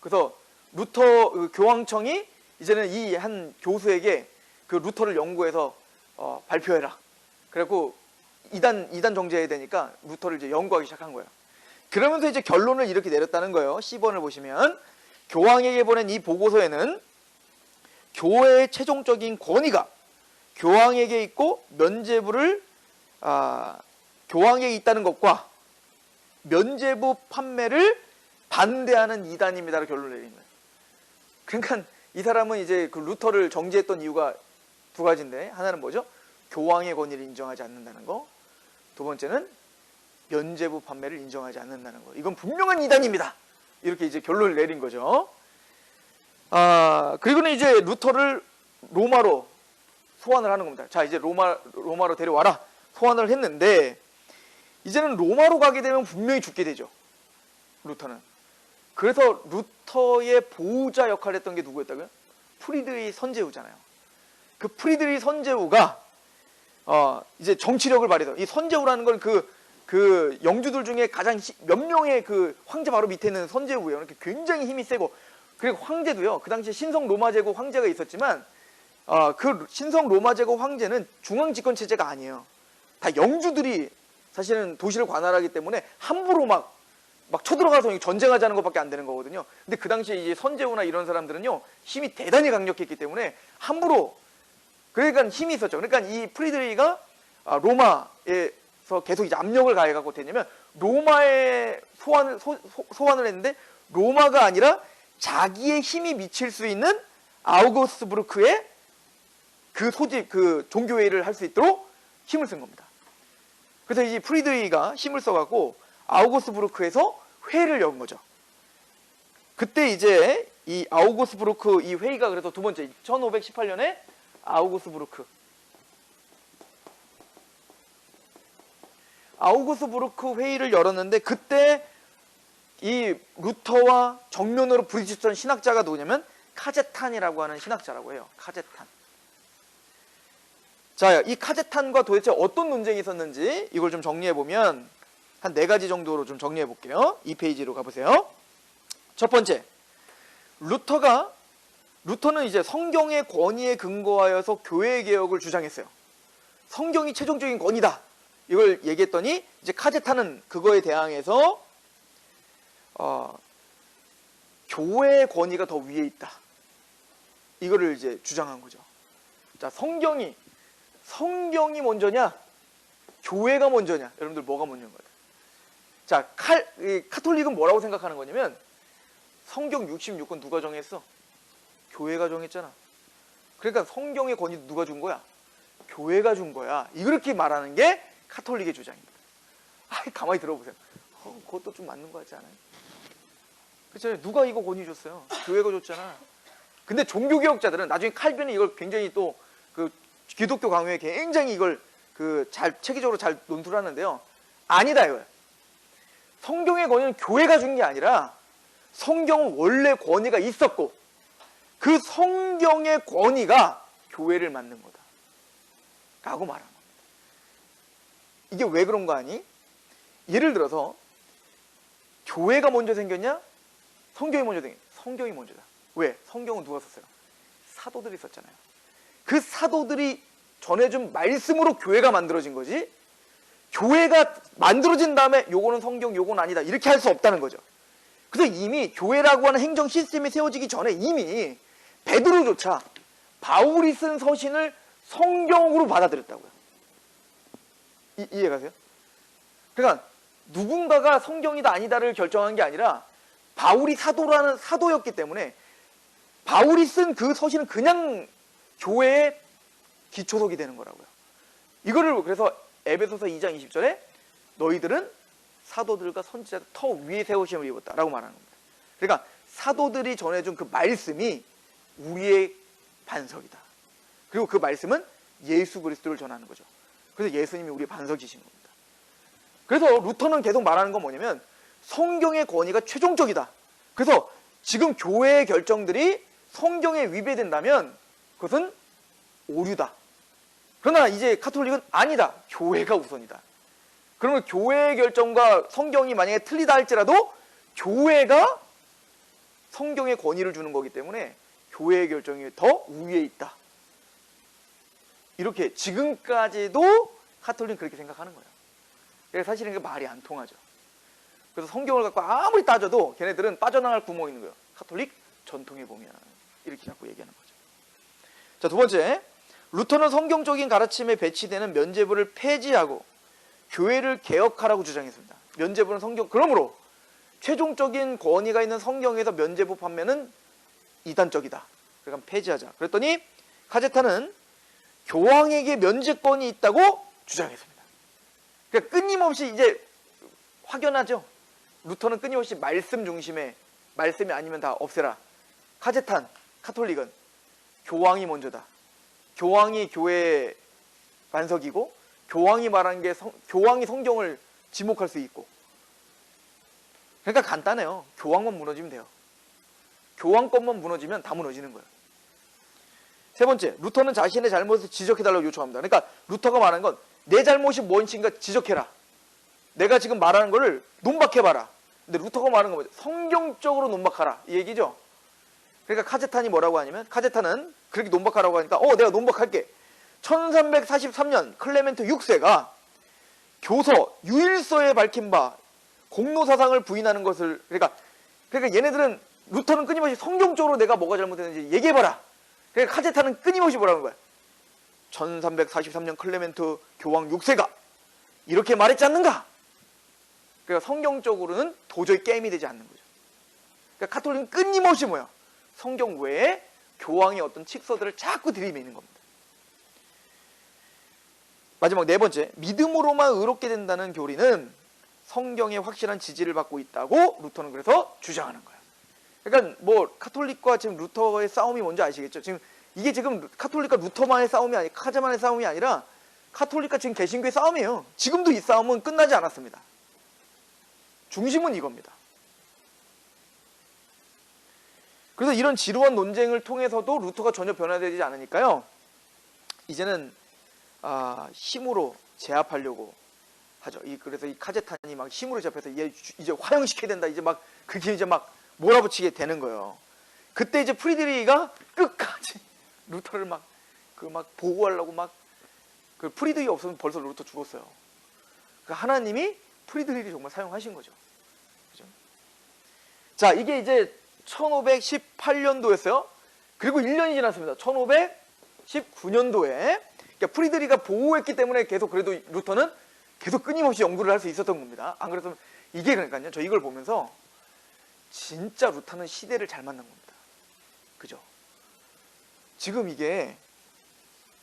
그래서 루터 교황청이 이제는 이 한 교수에게 그 루터를 연구해서 발표해라. 그래갖고 이단 정제해야 되니까 루터를 이제 연구하기 시작한 거예요. 그러면서 이제 결론을 이렇게 내렸다는 거예요. 10원을 보시면 교황에게 보낸 이 보고서에는 교회의 최종적인 권위가 교황에게 있고 면죄부를 교황에게 있다는 것과 면죄부 판매를 반대하는 이단입니다라고 결론을 내린 거예요. 그러니까 이 사람은 이제 그 루터를 정죄했던 이유가 두 가지인데, 하나는 뭐죠? 교황의 권위를 인정하지 않는다는 거. 두 번째는 면죄부 판매를 인정하지 않는다는 거. 이건 분명한 이단입니다. 이렇게 이제 결론을 내린 거죠. 그리고는 이제 루터를 로마로 소환을 하는 겁니다. 자, 이제 로마로 데려와라. 소환을 했는데, 이제는 로마로 가게 되면 분명히 죽게 되죠. 루터는. 그래서 루터의 보호자 역할을 했던 게 누구였다고요? 프리드리히 선제후잖아요. 그 프리드리히 선제후가 이제 정치력을 발휘해서, 이 선제후라는 건 그 영주들 중에 가장 몇 명의 그 황제 바로 밑에 있는 선제후예요. 이렇게 굉장히 힘이 세고, 그리고 황제도요. 그 당시에 신성 로마 제국 황제가 있었지만 그 신성 로마 제국 황제는 중앙 집권 체제가 아니에요. 다 영주들이 사실은 도시를 관할하기 때문에 함부로 막 쳐들어가서 전쟁하자는 것밖에 안 되는 거거든요. 근데 그 당시에 이제 선제후나 이런 사람들은요, 힘이 대단히 강력했기 때문에 함부로, 그러니까 힘이 있었죠. 그러니까 이 프리드리히가 로마에서 계속 이제 압력을 가해갖고 됐냐면, 로마에 소환을 했는데, 로마가 아니라 자기의 힘이 미칠 수 있는 아우구스부르크의 그 종교회의를 할 수 있도록 힘을 쓴 겁니다. 그래서 이 프리드리히가 힘을 써갖고 아우구스부르크에서 회의를 연 거죠. 그때 이제 이 아우구스부르크 이 회의가, 그래서 두 번째 1518년에 아우구스부르크 회의를 열었는데, 그때 이 루터와 정면으로 부딪혔던 신학자가 누구냐면 카제탄이라고 하는 신학자라고 해요. 카제탄. 자, 이 카제탄과 도대체 어떤 논쟁이 있었는지 이걸 좀 정리해보면 한 4가지 정도로 좀 정리해볼게요. 이 페이지로 가보세요. 첫 번째, 루터는 이제 성경의 권위에 근거하여서 교회 개혁을 주장했어요. 성경이 최종적인 권위다. 이걸 얘기했더니 이제 카제타는 그거에 대항해서 교회의 권위가 더 위에 있다. 이거를 이제 주장한 거죠. 자, 성경이 먼저냐? 교회가 먼저냐? 여러분들 뭐가 먼저인 것 같아요? 자, 카톨릭은 뭐라고 생각하는 거냐면 성경 66권 누가 정했어? 교회가 정했잖아. 그러니까 성경의 권위 누가 준 거야? 교회가 준 거야. 이렇게 말하는 게 카톨릭의 주장입니다. 가만히 들어보세요. 그것도 좀 맞는 거 같지 않아요? 그렇잖아요. 누가 이거 권위 줬어요? 교회가 줬잖아. 근데 종교개혁자들은 나중에 칼빈이 이걸 굉장히 또 그 기독교 강요에 굉장히 이걸 체계적으로 잘 논술을 하는데요. 아니다 이거예요. 성경의 권위는 교회가 준 게 아니라 성경은 원래 권위가 있었고 그 성경의 권위가 교회를 만든 거다 라고 말하는 겁니다. 이게 왜 그런 거 아니? 예를 들어서 교회가 먼저 생겼냐? 성경이 먼저 생겼냐? 성경이 먼저다. 왜? 성경은 누가 썼어요? 사도들이 썼잖아요. 그 사도들이 전해준 말씀으로 교회가 만들어진 거지, 교회가 만들어진 다음에 요거는 성경 요거는 아니다 이렇게 할 수 없다는 거죠. 그래서 이미 교회라고 하는 행정 시스템이 세워지기 전에 이미 베드로조차 바울이 쓴 서신을 성경으로 받아들였다고요. 이해가세요? 그러니까 누군가가 성경이다 아니다를 결정한 게 아니라 바울이 사도였기 때문에 바울이 쓴 그 서신은 그냥 교회의 기초석이 되는 거라고요. 이거를 그래서 에베소서 2장 20절에 너희들은 사도들과 선지자들 더 위에 세우심을 입었다라고 말하는 겁니다. 그러니까 사도들이 전해준 그 말씀이 우리의 반석이다. 그리고 그 말씀은 예수 그리스도를 전하는 거죠. 그래서 예수님이 우리의 반석이신 겁니다. 그래서 루터는 계속 말하는 건 뭐냐면 성경의 권위가 최종적이다. 그래서 지금 교회의 결정들이 성경에 위배된다면 그것은 오류다. 그러나 이제 카톨릭은 아니다. 교회가 우선이다. 그러면 교회의 결정과 성경이 만약에 틀리다 할지라도 교회가 성경의 권위를 주는 거기 때문에 교회의 결정이 더 우위에 있다. 이렇게 지금까지도 카톨릭은 그렇게 생각하는 거예요. 그래서 사실은 그 말이 안 통하죠. 그래서 성경을 갖고 아무리 따져도 걔네들은 빠져나갈 구멍이 있는 거예요. 카톨릭 전통에 보면 이렇게 자꾸 얘기하는 거죠. 자, 두 번째, 루터는 성경적인 가르침에 배치되는 면죄부를 폐지하고 교회를 개혁하라고 주장했습니다. 면죄부는 그러므로 최종적인 권위가 있는 성경에서 면죄부 판매는 이단적이다. 그러니까 폐지하자. 그랬더니 카제타는 교황에게 면죄권이 있다고 주장했습니다. 그러니까 끊임없이 이제 확연하죠. 루터는 끊임없이 말씀 중심의, 말씀이 아니면 다 없애라. 카톨릭은 교황이 먼저다. 교황이 교회의 반석이고 교황이 말한 게 교황이 성경을 지목할 수 있고. 그러니까 간단해요. 교황만 무너지면 돼요. 교황권만 무너지면 다 무너지는 거예요. 세 번째, 루터는 자신의 잘못을 지적해달라고 요청합니다. 그러니까 루터가 말하는 건 내 잘못이 무엇인가 지적해라. 내가 지금 말하는 거를 논박해봐라. 근데 루터가 말하는 건 뭐죠? 성경적으로 논박하라. 이 얘기죠. 그러니까 카제탄이 뭐라고 하냐면, 카제탄은 그렇게 논박하라고 하니까 내가 논박할게. 1343년 클레멘트 6세가 교서 유일서에 밝힌 바 공로사상을 부인하는 것을, 그러니까 얘네들은, 루터는 끊임없이 성경적으로 내가 뭐가 잘못했는지 얘기해봐라. 그러니까 카제탄은 끊임없이 뭐라는 거야? 1343년 클레멘트 교황 6세가 이렇게 말했지 않는가? 그러니까 성경적으로는 도저히 게임이 되지 않는 거죠. 그러니까 카톨릭은 끊임없이 뭐야? 성경 외에 교황의 어떤 칙서들을 자꾸 들이미는 겁니다. 마지막 네 번째, 믿음으로만 의롭게 된다는 교리는 성경의 확실한 지지를 받고 있다고 루터는 그래서 주장하는 거예요. 그러니까 뭐 카톨릭과 지금 루터의 싸움이 뭔지 아시겠죠? 이게 지금 카톨릭과 루터만의 싸움이 아니, 카제만의 싸움이 아니라 카톨릭과 지금 개신교의 싸움이에요. 지금도 이 싸움은 끝나지 않았습니다. 중심은 이겁니다. 그래서 이런 지루한 논쟁을 통해서도 루터가 전혀 변화되지 않으니까요. 이제는 힘으로 제압하려고 하죠. 그래서 이 카제탄이 막 힘으로 제압해서 이제 화형시켜야 된다. 이제 막 그게 이제 막 몰아붙이게 되는 거예요. 그때 이제 프리드리히가 끝까지 루터를 막 보호하려고 막 그 프리드리 없으면 벌써 루터 죽었어요. 그러니까 하나님이 프리드리를 정말 사용하신 거죠. 그죠? 자, 이게 이제 1518년도였어요. 그리고 1년이 지났습니다. 1519년도에. 그러니까 프리드리가 보호했기 때문에 계속 그래도 루터는 계속 끊임없이 연구를 할 수 있었던 겁니다. 안 그랬으면 이게 그러니까요. 저 이걸 보면서 진짜 루터는 시대를 잘 만난 겁니다. 그죠? 지금 이게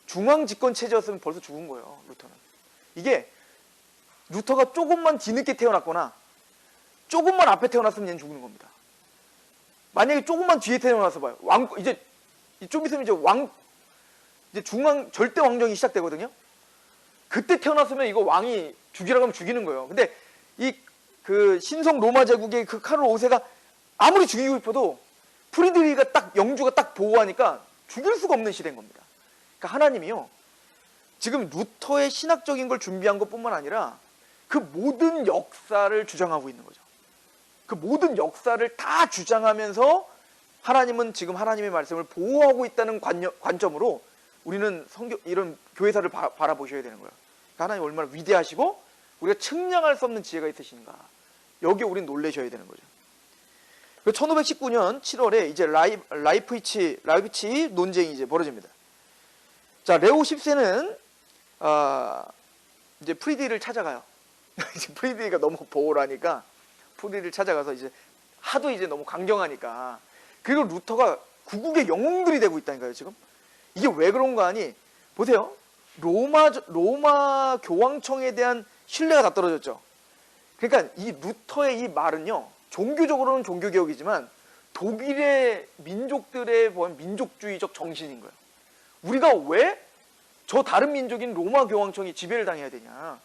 중앙 집권 체제였으면 벌써 죽은 거예요. 루터는. 이게 루터가 조금만 뒤늦게 태어났거나 조금만 앞에 태어났으면 얘는 죽는 겁니다. 만약에 조금만 뒤에 태어나서 봐요. 이제 좀 있으면 이제 중앙 절대 왕정이 시작되거든요. 그때 태어났으면 이거 왕이 죽이라고 하면 죽이는 거예요. 근데 그 신성 로마 제국의 그 카를 5세가 아무리 죽이고 싶어도 프리드리히가 딱 영주가 딱 보호하니까 죽일 수가 없는 시대인 겁니다. 그러니까 하나님이요, 지금 루터의 신학적인 걸 준비한 것뿐만 아니라 그 모든 역사를 주장하고 있는 거죠. 그 모든 역사를 다 주장하면서 하나님은 지금 하나님의 말씀을 보호하고 있다는 관점으로 우리는 이런 교회사를 바라보셔야 되는 거예요. 그러니까 하나님 얼마나 위대하시고 우리가 측량할 수 없는 지혜가 있으신가, 여기에 우린 놀라셔야 되는 거죠. 1519년 7월에 이제 라이프치히 논쟁이 이제 벌어집니다. 자, 레오 10세는 이제 프리드리히를 찾아가요. 이제 프리드리히가 너무 보호를 하니까 프리드리히를 찾아가서 이제 하도 이제 너무 강경하니까, 그리고 루터가 구국의 영웅들이 되고 있다니까요. 지금 이게 왜 그런가 하니 보세요. 로마 교황청에 대한 신뢰가 다 떨어졌죠. 그러니까 이 루터의 이 말은요, 종교적으로는 종교개혁이지만 독일의 민족들의 민족주의적 정신인 거예요. 우리가 왜 저 다른 민족인 로마 교황청이 지배를 당해야 되냐,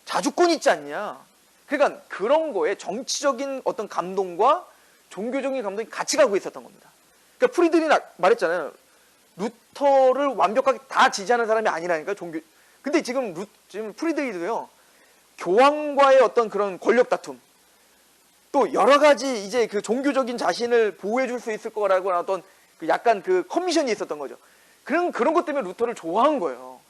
자주권 있지 않냐. 그러니까 그런 거에 정치적인 어떤 감동과 종교적인 감동이 같이 가고 있었던 겁니다. 그러니까 프리드리히 말했잖아요. 루터를 완벽하게 다 지지하는 사람이 아니라니까, 근데 지금 프리드리히도요, 교황과의 어떤 그런 권력 다툼, 또 여러 가지 이제 그 종교적인 자신을 보호해 줄 수 있을 거라고 하는 어떤 약간 그 커미션이 있었던 거죠. 그런 것 때문에 루터를 좋아한 거예요.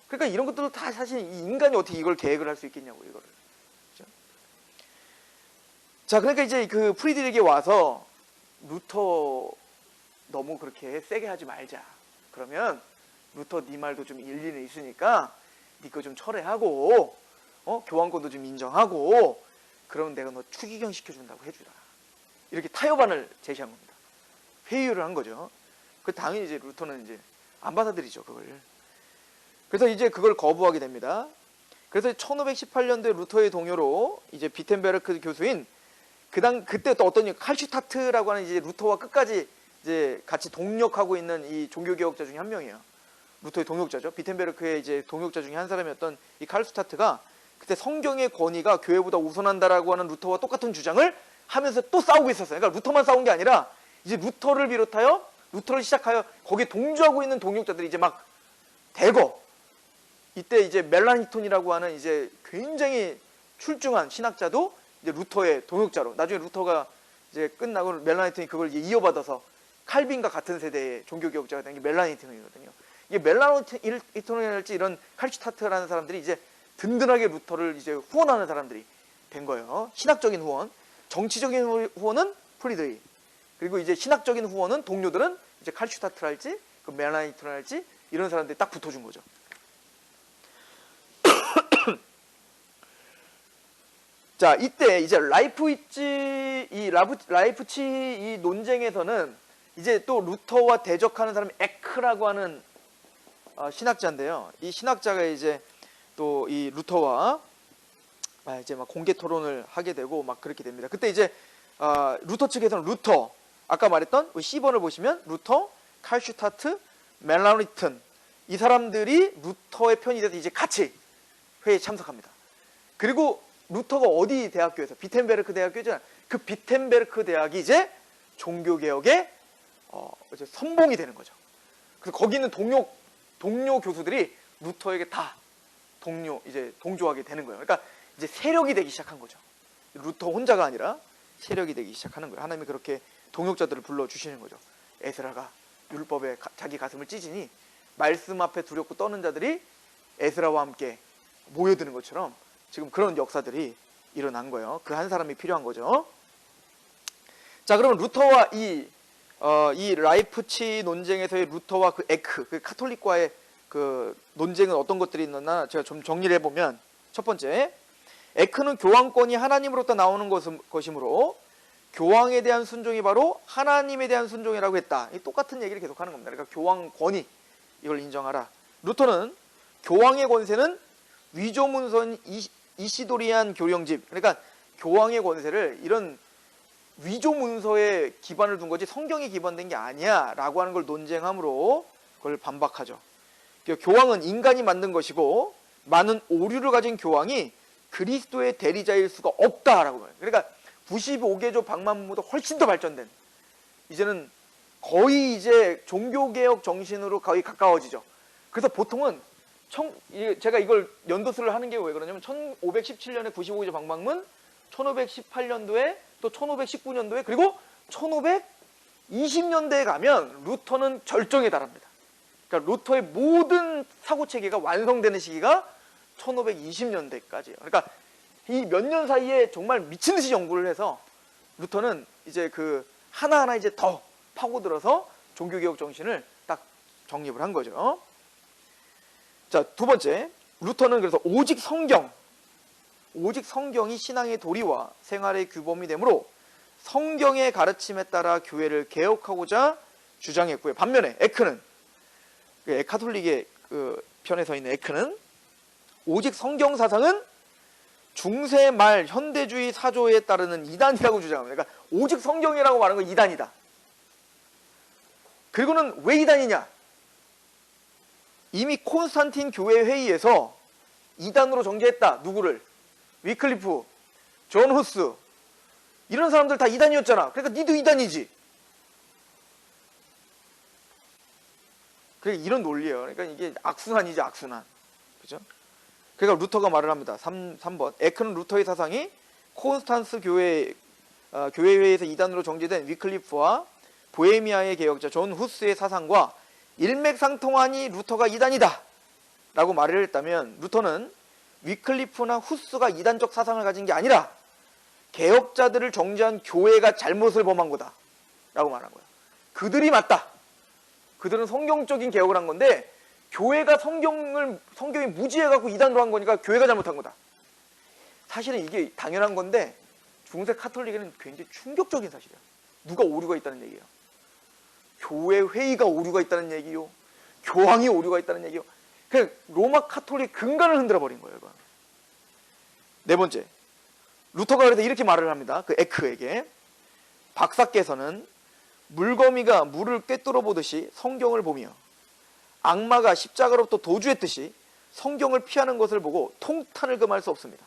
그러니까 이런 것들도 다 사실 이 인간이 어떻게 이걸 계획을 할 수 있겠냐고, 이거를. 그렇죠? 자, 그러니까 이제 그 프리드리히에게 와서 루터 너무 그렇게 세게 하지 말자. 그러면 루터 네 말도 좀 일리는 있으니까 네 거 좀 철회하고, 교황권도 좀 인정하고, 그러면 내가 너 추기경 시켜준다고 해주라. 이렇게 타협안을 제시한 겁니다. 회유를 한 거죠. 그 당연히 이제 루터는 이제 안 받아들이죠, 그걸. 그래서 이제 그걸 거부하게 됩니다. 그래서 1518년도에 루터의 동료로 이제 비텐베르크 교수인 그때 또 어떤 칼슈타트라고 하는 이제 루터와 끝까지 이제 같이 동력하고 있는 이 종교개혁자 중에 한 명이에요. 루터의 동역자죠. 비텐베르크의 이제 동역자 중에 한 사람이었던 이 칼슈타트가 그때 성경의 권위가 교회보다 우선한다라고 하는 루터와 똑같은 주장을 하면서 또 싸우고 있었어요. 그러니까 루터만 싸운 게 아니라 이제 루터를 비롯하여 루터를 시작하여 거기에 동조하고 있는 동역자들이 이제 막 대거, 이때 이제 멜라니톤이라고 하는 이제 굉장히 출중한 신학자도 이제 루터의 동역자로, 나중에 루터가 이제 끝나고 멜라니톤이 그걸 이어받아서 칼빈과 같은 세대의 종교개혁자가 된 게 멜라니톤이거든요. 이게 멜라니톤이랄지 이런 칼슈타트라는 사람들이 이제 든든하게 루터를 이제 후원하는 사람들이 된 거예요. 신학적인 후원, 정치적인 후원은 프리드리히, 그리고 이제 신학적인 후원은 동료들은 이제 칼슈타트랄지 그 멜라니톤랄지 이런 사람들이 딱 붙어준 거죠. 자, 이때 이제 라이프치히 이 논쟁에서는 이제 또 루터와 대적하는 사람이 에크라고 하는 신학자인데요. 이 신학자가 이제 또 이 루터와 이제 막 공개 토론을 하게 되고 막 그렇게 됩니다. 그때 이제 루터 측에서는 루터, 아까 말했던 C번을 보시면 루터, 칼슈타트, 멜라니튼, 이 사람들이 루터의 편이 돼서 이제 같이 회의에 참석합니다. 그리고 루터가 어디 대학교에서, 비텐베르크 대학교잖아요. 그 비텐베르크 대학이 이제 종교개혁의 이제 선봉이 되는 거죠. 그래서 거기 있는 동료 교수들이 루터에게 다 이제 동조하게 되는 거예요. 그러니까 이제 세력이 되기 시작한 거죠. 루터 혼자가 아니라 세력이 되기 시작하는 거예요. 하나님이 그렇게 동역자들을 불러주시는 거죠. 에스라가 율법에 자기 가슴을 찢으니 말씀 앞에 두렵고 떠는 자들이 에스라와 함께 모여드는 것처럼 지금 그런 역사들이 일어난 거예요. 그 한 사람이 필요한 거죠. 자, 그러면 루터와 이 라이프치 논쟁에서의 루터와 그 에크, 그 카톨릭과의 그 논쟁은 어떤 것들이 있었나 제가 좀 정리를 해보면, 첫 번째, 에크는 교황권이 하나님으로부터 나오는 것이므로 교황에 대한 순종이 바로 하나님에 대한 순종이라고 했다. 이 똑같은 얘기를 계속하는 겁니다. 그러니까 교황권이 이걸 인정하라. 루터는 교황의 권세는 위조문서인 이시도리안 교령집, 그러니까 교황의 권세를 이런 위조문서에 기반을 둔 거지 성경에 기반된 게 아니야 라고 하는 걸 논쟁함으로 그걸 반박하죠. 교황은 인간이 만든 것이고 많은 오류를 가진 교황이 그리스도의 대리자일 수가 없다라고 말해요. 그러니까 95개조 방만무보다 훨씬 더 발전된, 이제는 거의 이제 종교개혁 정신으로 거의 가까워지죠. 그래서 보통은 제가 이걸 연도수를 하는 게 왜 그러냐면 1517년에 95개조 방방문, 1518년도에 또 1519년도에 그리고 1520년대에 가면 루터는 절정에 달합니다. 그러니까 루터의 모든 사고체계가 완성되는 시기가 1520년대까지예요. 그러니까 이 몇 년 사이에 정말 미친 듯이 연구를 해서 루터는 이제 그 하나하나 이제 더 파고들어서 종교개혁 정신을 딱 정립을 한 거죠. 자, 두 번째, 루터는 그래서 오직 성경이 신앙의 도리와 생활의 규범이 되므로 성경의 가르침에 따라 교회를 개혁하고자 주장했고요. 반면에 에크는, 카톨릭의 그 편에 서 있는 에크는 오직 성경 사상은 중세 말 현대주의 사조에 따르는 이단이라고 주장합니다. 그러니까 오직 성경이라고 말하는 건 이단이다. 그리고는 왜 이단이냐? 이미 콘스탄틴 교회 회의에서 이단으로 정죄했다. 누구를? 위클리프, 존 후스, 이런 사람들 다 이단이었잖아. 그러니까 니도 이단이지. 그러니까 이런 논리예요. 그러니까 이게 악순환이지, 악순환. 그죠? 그러니까 루터가 말을 합니다. 3번. 에크는 루터의 사상이 콘스탄스 교회회에서 이단으로 정죄된 위클리프와 보헤미아의 개혁자 존 후스의 사상과 일맥상통하니 루터가 이단이다 라고 말을 했다면, 루터는 위클리프나 후스가 이단적 사상을 가진 게 아니라 개혁자들을 정죄한 교회가 잘못을 범한 거다 라고 말한 거야. 그들이 맞다. 그들은 성경적인 개혁을 한 건데 교회가 성경이 무지해갖고 이단으로 한 거니까 교회가 잘못한 거다. 사실은 이게 당연한 건데 중세 카톨릭에는 굉장히 충격적인 사실이야. 누가 오류가 있다는 얘기예요. 교회 회의가 오류가 있다는 얘기요. 교황이 오류가 있다는 얘기요. 그냥 로마 카톨릭 근간을 흔들어 버린 거예요. 이거. 네 번째, 루터가 그래서 이렇게 말을 합니다. 그 에크에게, 박사께서는 물거미가 물을 꿰뚫어 보듯이 성경을 보며 악마가 십자가로부터 도주했듯이 성경을 피하는 것을 보고 통탄을 금할 수 없습니다.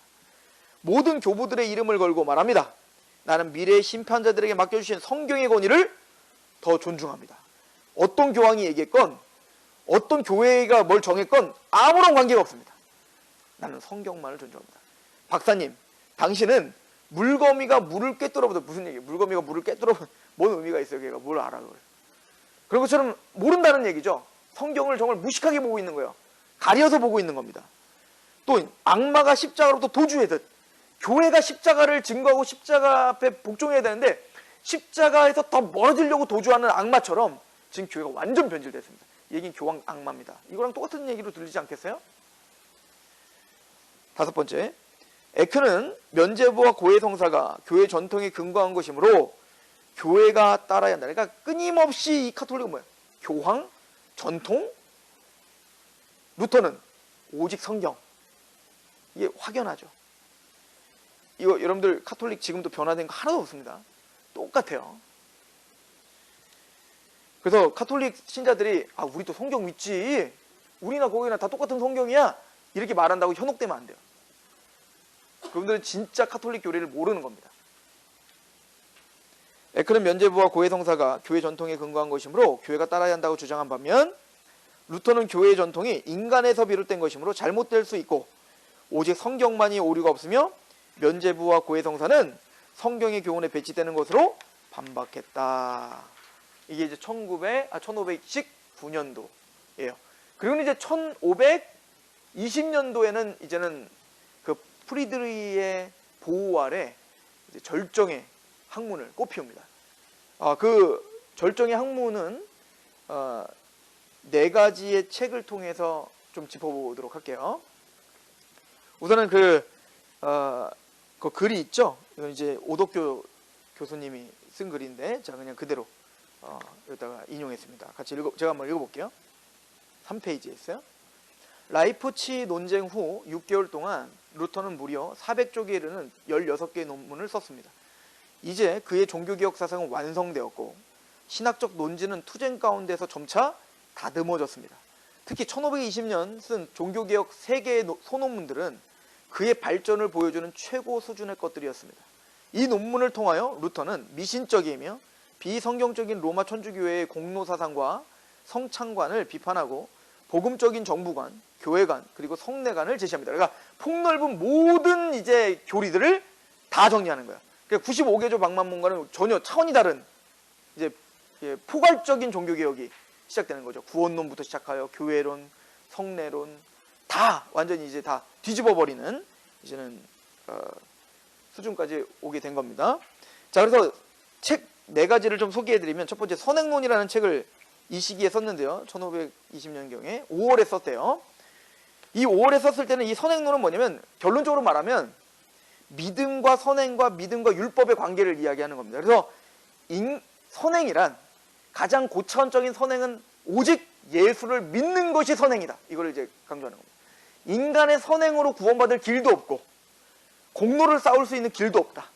모든 교부들의 이름을 걸고 말합니다. 나는 미래의 심판자들에게 맡겨주신 성경의 권위를 더 존중합니다. 어떤 교황이 얘기했건 어떤 교회가 뭘 정했건 아무런 관계가 없습니다. 나는 성경만을 존중합니다. 박사님, 당신은 물거미가 물을 꿰뚫어보다, 무슨 얘기예요? 물거미가 물을 꿰뚫어보다 뭔 의미가 있어요? 걔가 뭘 알아 그걸? 그런 것처럼 모른다는 얘기죠. 성경을 정말 무식하게 보고 있는 거예요. 가려서 보고 있는 겁니다. 또 악마가 십자가로부터 도주하듯 교회가 십자가를 증거하고 십자가 앞에 복종해야 되는데 십자가에서 더 멀어지려고 도주하는 악마처럼 지금 교회가 완전 변질됐습니다. 얘긴 교황 악마입니다. 이거랑 똑같은 얘기로 들리지 않겠어요? 다섯 번째, 에크는 면죄부와 고해성사가 교회 전통에 근거한 것이므로 교회가 따라야 한다. 그러니까 끊임없이 이 카톨릭은 뭐예요? 교황, 전통, 루터는 오직 성경. 이게 확연하죠. 이거 여러분들 카톨릭 지금도 변화된 거 하나도 없습니다. 똑같아요. 그래서 카톨릭 신자들이 우리도 성경 믿지, 우리나 거기나 다 똑같은 성경이야, 이렇게 말한다고 현혹되면 안 돼요. 그분들은 진짜 카톨릭 교리를 모르는 겁니다. 에크는 면죄부와 고해성사가 교회 전통에 근거한 것이므로 교회가 따라야 한다고 주장한 반면, 루터는 교회의 전통이 인간에서 비롯된 것이므로 잘못될 수 있고 오직 성경만이 오류가 없으며 면죄부와 고해성사는 성경의 교훈에 배치되는 것으로 반박했다. 이게 이제 1519년도예요. 그리고 이제 20년도에는 이제는 그 프리드리히의 보호 아래 이제 절정의 학문을 꽃피웁니다. 그 절정의 학문은 4가지의 책을 통해서 좀 짚어보도록 할게요. 우선은 그 글이 있죠. 이건 이제 오덕교 교수님이 쓴 글인데, 자 그냥 그대로 여기다가 인용했습니다. 같이 제가 한번 읽어볼게요. 3페이지에 있어요. 라이프치 논쟁 후 6개월 동안 루터는 무려 400쪽에 이르는 16개의 논문을 썼습니다. 이제 그의 종교개혁 사상은 완성되었고 신학적 논지는 투쟁 가운데서 점차 다듬어졌습니다. 특히 1520년 쓴 종교개혁 3개의 소논문들은 그의 발전을 보여주는 최고 수준의 것들이었습니다. 이 논문을 통하여 루터는 미신적이며 비성경적인 로마 천주교회의 공로사상과 성창관을 비판하고 복음적인 정부관, 교회관, 그리고 성내관을 제시합니다. 그러니까 폭넓은 모든 이제 교리들을 다 정리하는 거야. 그러니까 95개조 방만문과는 전혀 차원이 다른 이제 포괄적인 종교개혁이 시작되는 거죠. 구원론부터 시작하여 교회론, 성례론 다 완전히 이제 다 뒤집어버리는 이제는 수준까지 오게 된 겁니다. 자, 그래서 책 4가지를 좀 소개해드리면, 첫 번째 선행론이라는 책을 이 시기에 썼는데요. 1520년경에 5월에 썼대요. 이 5월에 썼을 때는 이 선행론은 뭐냐면, 결론적으로 말하면 믿음과 선행과 믿음과 율법의 관계를 이야기하는 겁니다. 그래서 선행이란, 가장 고차원적인 선행은 오직 예수를 믿는 것이 선행이다. 이걸 이제 강조하는 겁니다. 인간의 선행으로 구원받을 길도 없고 공로를 쌓을 수 있는 길도 없다.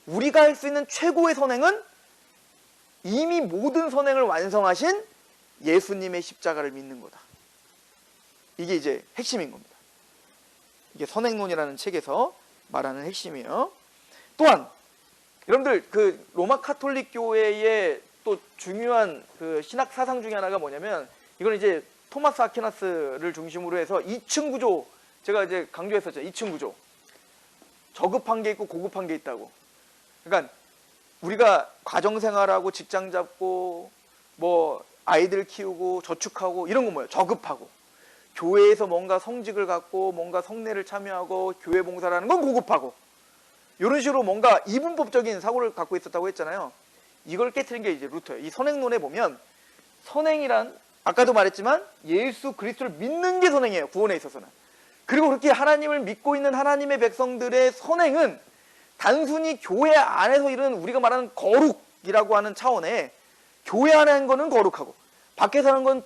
우리가 할 수 있는 최고의 선행은 이미 모든 선행을 완성하신 예수님의 십자가를 믿는 거다. 이게 이제 핵심인 겁니다. 이게 선행론이라는 책에서 말하는 핵심이에요. 또한 여러분들 그 로마 카톨릭 교회의 또 중요한 그 신학 사상 중에 하나가 뭐냐면, 이건 이제 토마스 아퀴나스를 중심으로 해서 2층 구조, 제가 이제 강조했었죠. 2층 구조. 저급한 게 있고 고급한 게 있다고. 그러니까 우리가 가정생활하고 직장 잡고 뭐 아이들 키우고 저축하고 이런 건 뭐예요? 저급하고. 교회에서 뭔가 성직을 갖고 뭔가 성례를 참여하고 교회 봉사를 하는 건 고급하고. 이런 식으로 뭔가 이분법적인 사고를 갖고 있었다고 했잖아요. 이걸 깨트린 게 이제 루터예요. 이 선행론에 보면 선행이란 아까도 말했지만 예수 그리스도를 믿는 게 선행이에요. 구원에 있어서는. 그리고 그렇게 하나님을 믿고 있는 하나님의 백성들의 선행은 단순히 교회 안에서 이루는 우리가 말하는 거룩이라고 하는 차원에, 교회 안에 하는 거는 거룩하고 밖에서 하는 건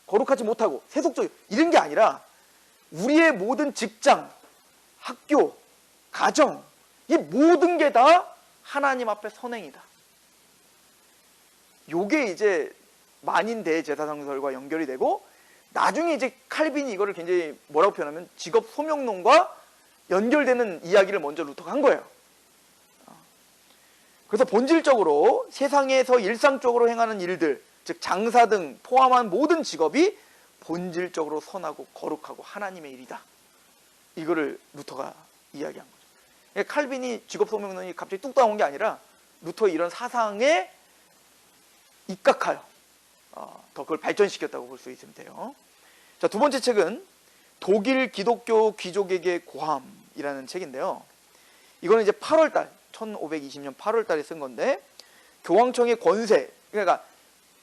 거룩하지 못하고 세속적 이런 게 아니라 우리의 모든 직장, 학교, 가정, 이 모든 게 다 하나님 앞에 선행이다. 요게 이제 만인 대제사장설과 연결이 되고, 나중에 이제 칼빈이 이거를 굉장히 뭐라고 표현하면 직업 소명론과 연결되는 이야기를 먼저 루터가 한 거예요. 그래서 본질적으로 세상에서 일상적으로 행하는 일들, 즉 장사 등 포함한 모든 직업이 본질적으로 선하고 거룩하고 하나님의 일이다. 이거를 루터가 이야기한 거죠. 칼빈이 직업 소명론이 갑자기 뚝 나온 게 아니라 루터의 이런 사상에 입각하여 더 그걸 발전시켰다고 볼 수 있으면 돼요. 자, 두 번째 책은 독일 기독교 귀족에게 고함이라는 책인데요. 이거는 이제 8월달 1520년 8월달에 쓴 건데, 교황청의 권세, 그러니까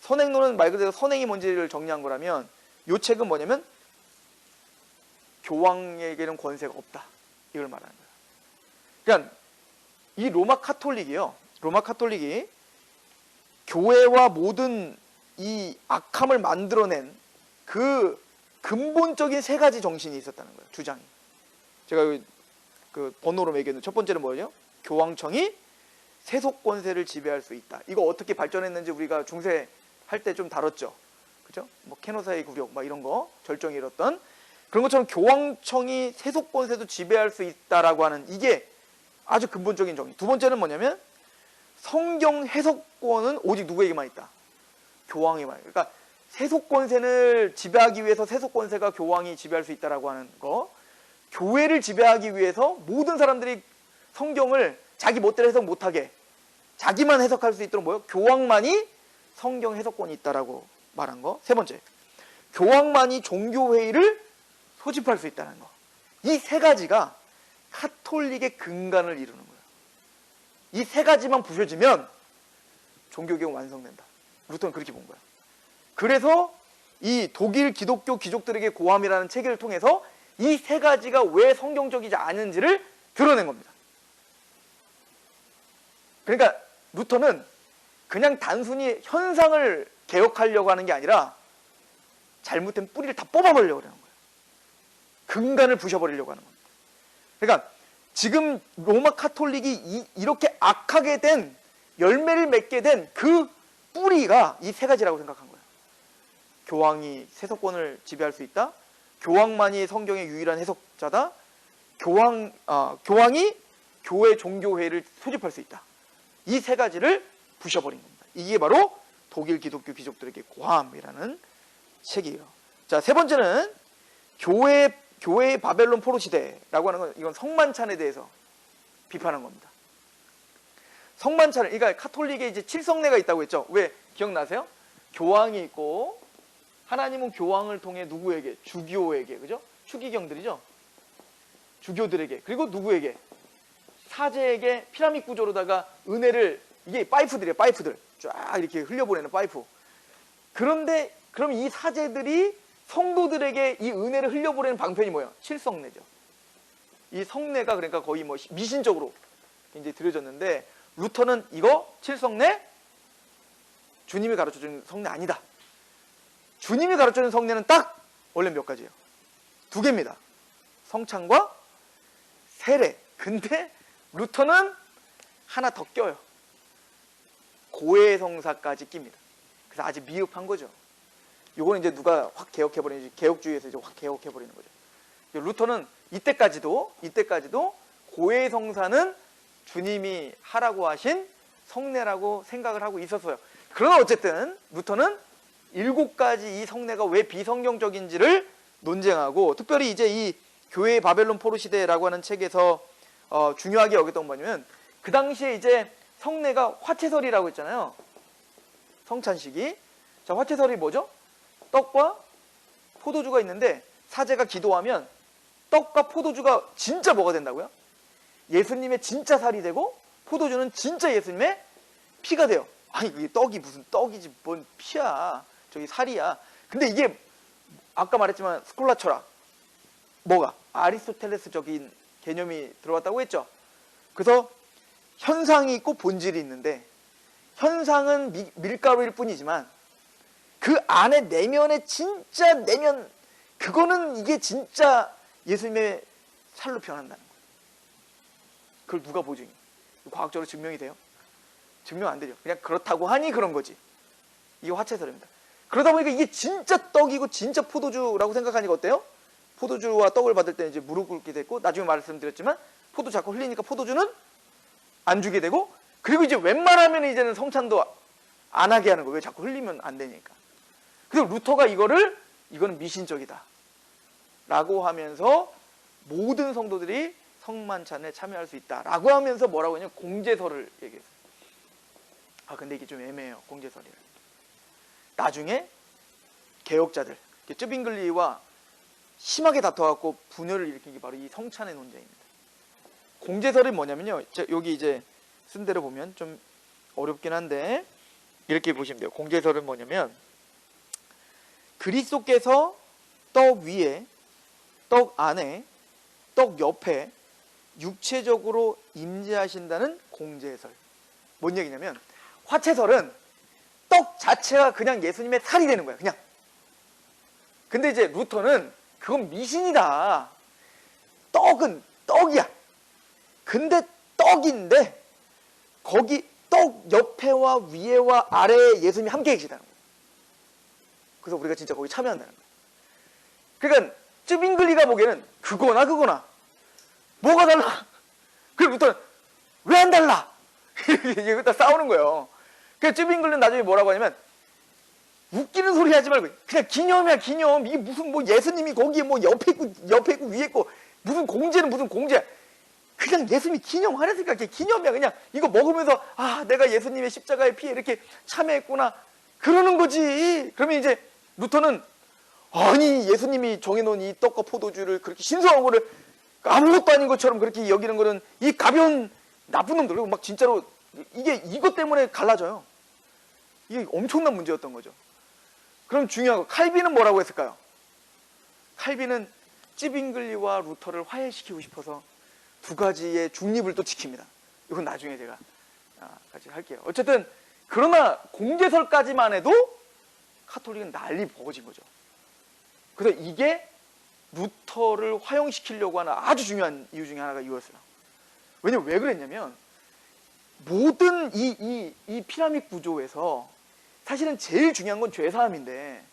선행론은 말 그대로 선행이 뭔지를 정리한 거라면, 이 책은 뭐냐면 교황에게는 권세가 없다, 이걸 말하는 거예요. 그러니까 이 로마 카톨릭이 교회와 모든 이 악함을 만들어낸 그 근본적인 3가지 정신이 있었다는 거예요. 주장이. 제가 그 번호로 매겼는데, 첫 번째는 뭐예요? 교황청이 세속 권세를 지배할 수 있다. 이거 어떻게 발전했는지 우리가 중세 할 때 좀 다뤘죠. 그죠? 뭐 캐노사의 굴욕 막 이런 거 절정에 이뤘던 그런 것처럼 교황청이 세속 권세도 지배할 수 있다라고 하는, 이게 아주 근본적인 정의. 두 번째는 뭐냐면 성경 해석권은 오직 누구에게만 있다? 교황에만. 그러니까 세속 권세를 지배하기 위해서 세속 권세가 교황이 지배할 수 있다라고 하는 거. 교회를 지배하기 위해서 모든 사람들이 성경을 자기 멋대로 해석 못하게 자기만 해석할 수 있도록 뭐요? 교황만이 성경 해석권이 있다라고 말한 거. 세 번째, 교황만이 종교회의를 소집할 수 있다는 거. 이 세 가지가 카톨릭의 근간을 이루는 거예요. 이 세 가지만 부셔지면 종교개혁은 완성된다. 루터는 그렇게 본 거야. 그래서 이 독일 기독교 귀족들에게 고함이라는 체계를 통해서 이 세 가지가 왜 성경적이지 않은지를 드러낸 겁니다. 그러니까 루터는 그냥 단순히 현상을 개혁하려고 하는 게 아니라 잘못된 뿌리를 다 뽑아버리려고 하는 거예요. 근간을 부셔버리려고 하는 겁니다. 그러니까 지금 로마 카톨릭이 이렇게 악하게 된, 열매를 맺게 된 그 뿌리가 이 세 가지라고 생각한 거예요. 교황이 세속권을 지배할 수 있다. 교황만이 성경의 유일한 해석자다. 교황이 교회 종교회의를 소집할 수 있다. 이 세 가지를 부셔버린 겁니다. 이게 바로 독일 기독교 귀족들에게 고함이라는 책이에요. 자, 세 번째는 교회의 바벨론 포로 시대라고 하는 건, 이건 성만찬에 대해서 비판한 겁니다. 성만찬을, 그러니까 카톨릭에 이제 7성례가 있다고 했죠. 왜? 기억나세요? 교황이 있고, 하나님은 교황을 통해 누구에게? 주교에게, 그죠? 추기경들이죠. 주교들에게, 그리고 누구에게? 사제에게 피라미드 구조로다가 은혜를, 이게 파이프들이에요. 파이프들 쫙 이렇게 흘려보내는 파이프. 그런데 그럼 이 사제들이 성도들에게 이 은혜를 흘려보내는 방편이 뭐예요? 7성례죠. 이 성례가 그러니까 거의 뭐 미신적으로 이제 드려졌는데, 루터는 이거 7성례 주님이 가르쳐주는 성례 아니다. 주님이 가르쳐주는 성례는 딱 원래 몇 가지예요? 2개입니다. 성찬과 세례. 근데 루터는 하나 더 껴요. 고해성사까지 낍니다. 그래서 아주 미흡한 거죠. 요거는 이제 누가 확 개혁해버리는, 개혁주의에서 이제 확 개혁해버리는 거죠. 루터는 이때까지도 고해성사는 주님이 하라고 하신 성례라고 생각을 하고 있었어요. 그러나 어쨌든 루터는 7가지 이 성례가 왜 비성경적인지를 논쟁하고, 특별히 이제 이 교회의 바벨론 포로 시대라고 하는 책에서 중요하게 여겼던 건 뭐냐면, 그 당시에 이제 성례가 화채설이라고 했잖아요. 성찬식이. 자, 화채설이 뭐죠? 떡과 포도주가 있는데, 사제가 기도하면 떡과 포도주가 진짜 뭐가 된다고요? 예수님의 진짜 살이 되고, 포도주는 진짜 예수님의 피가 돼요. 아니, 이게 떡이 무슨 떡이지, 뭔 피야. 저기 살이야. 근데 이게 아까 말했지만 스콜라 철학, 뭐가? 아리스토텔레스적인 개념이 들어왔다고 했죠. 그래서 현상이 있고 본질이 있는데, 현상은 밀가루일 뿐이지만 그 안에 내면의 진짜 내면, 그거는 이게 진짜 예수님의 살로 변한다는 거예요. 그걸 누가 보증해? 과학적으로 증명이 돼요? 증명 안 되죠. 그냥 그렇다고 하니 그런 거지. 이게 화채설입니다. 그러다 보니까 이게 진짜 떡이고 진짜 포도주라고 생각하니까 어때요? 포도주와 떡을 받을 때 이제 무릎 꿇게 됐고, 나중에 말씀드렸지만 포도 자꾸 흘리니까 포도주는 안 주게 되고, 그리고 이제 웬만하면 이제는 성찬도 안 하게 하는 거예요. 왜? 자꾸 흘리면 안 되니까. 그리고 루터가 이거는 미신적이다 라고 하면서 모든 성도들이 성만찬에 참여할 수 있다 라고 하면서 뭐라고 하냐면 공제설을 얘기했어요. 근데 이게 좀 애매해요. 공제설이라는 게. 나중에 개혁자들, 쯔빙글리와 심하게 다퉈갖고 분열을 일으킨 게 바로 이 성찬의 논쟁입니다. 공제설이 뭐냐면요, 여기 이제 쓴 대로 보면 좀 어렵긴 한데 이렇게 보시면 돼요. 공제설은 뭐냐면, 그리스도께서 떡 위에, 떡 안에, 떡 옆에 육체적으로 임재하신다는 공제설. 뭔 얘기냐면, 화채설은 떡 자체가 그냥 예수님의 살이 되는 거야, 그냥. 근데 이제 루터는 그건 미신이다. 떡은 떡이야. 근데 떡인데 거기 떡 옆에와 위에와 아래에 예수님이 함께 계시다는 거예요. 그래서 우리가 진짜 거기 참여한다는 거예요. 그러니까 쯔빙글리가 보기에는 그거나 뭐가 달라? 그리고 루터는 왜 안 달라? 이게 다 싸우는 거예요. 그래서 쯔빙글리는 나중에 뭐라고 하냐면, 웃기는 소리 하지 말고 그냥 기념이야, 기념. 이게 무슨 뭐 예수님이 거기에 뭐 옆에 있고 위에 있고 무슨 공제는 무슨 공제야. 그냥 예수님이 기념하랬으니까 그게 기념이야. 그냥 이거 먹으면서 내가 예수님의 십자가의 피에 이렇게 참여했구나 그러는 거지. 그러면 이제 루터는 아니 예수님이 정해놓은 이 떡과 포도주를 그렇게 신성한 거를 아무것도 아닌 것처럼 그렇게 여기는 거는 이 가벼운 나쁜 놈들, 막 진짜로 이게 이것 때문에 갈라져요. 이게 엄청난 문제였던 거죠. 그럼 중요한 거, 칼빈은 뭐라고 했을까요? 칼빈은 찌빙글리와 루터를 화해시키고 싶어서 두 가지의 중립을 또 지킵니다. 이건 나중에 제가 같이 할게요. 어쨌든 그러나 공제설까지만 해도 카톨릭은 난리 버거진 거죠. 그래서 이게 루터를 화형시키려고 하는 아주 중요한 이유 중에 하나가 이거였어요. 왜냐면 왜 그랬냐면 모든 이 피라미드 구조에서 사실은 제일 중요한 건 죄사함인데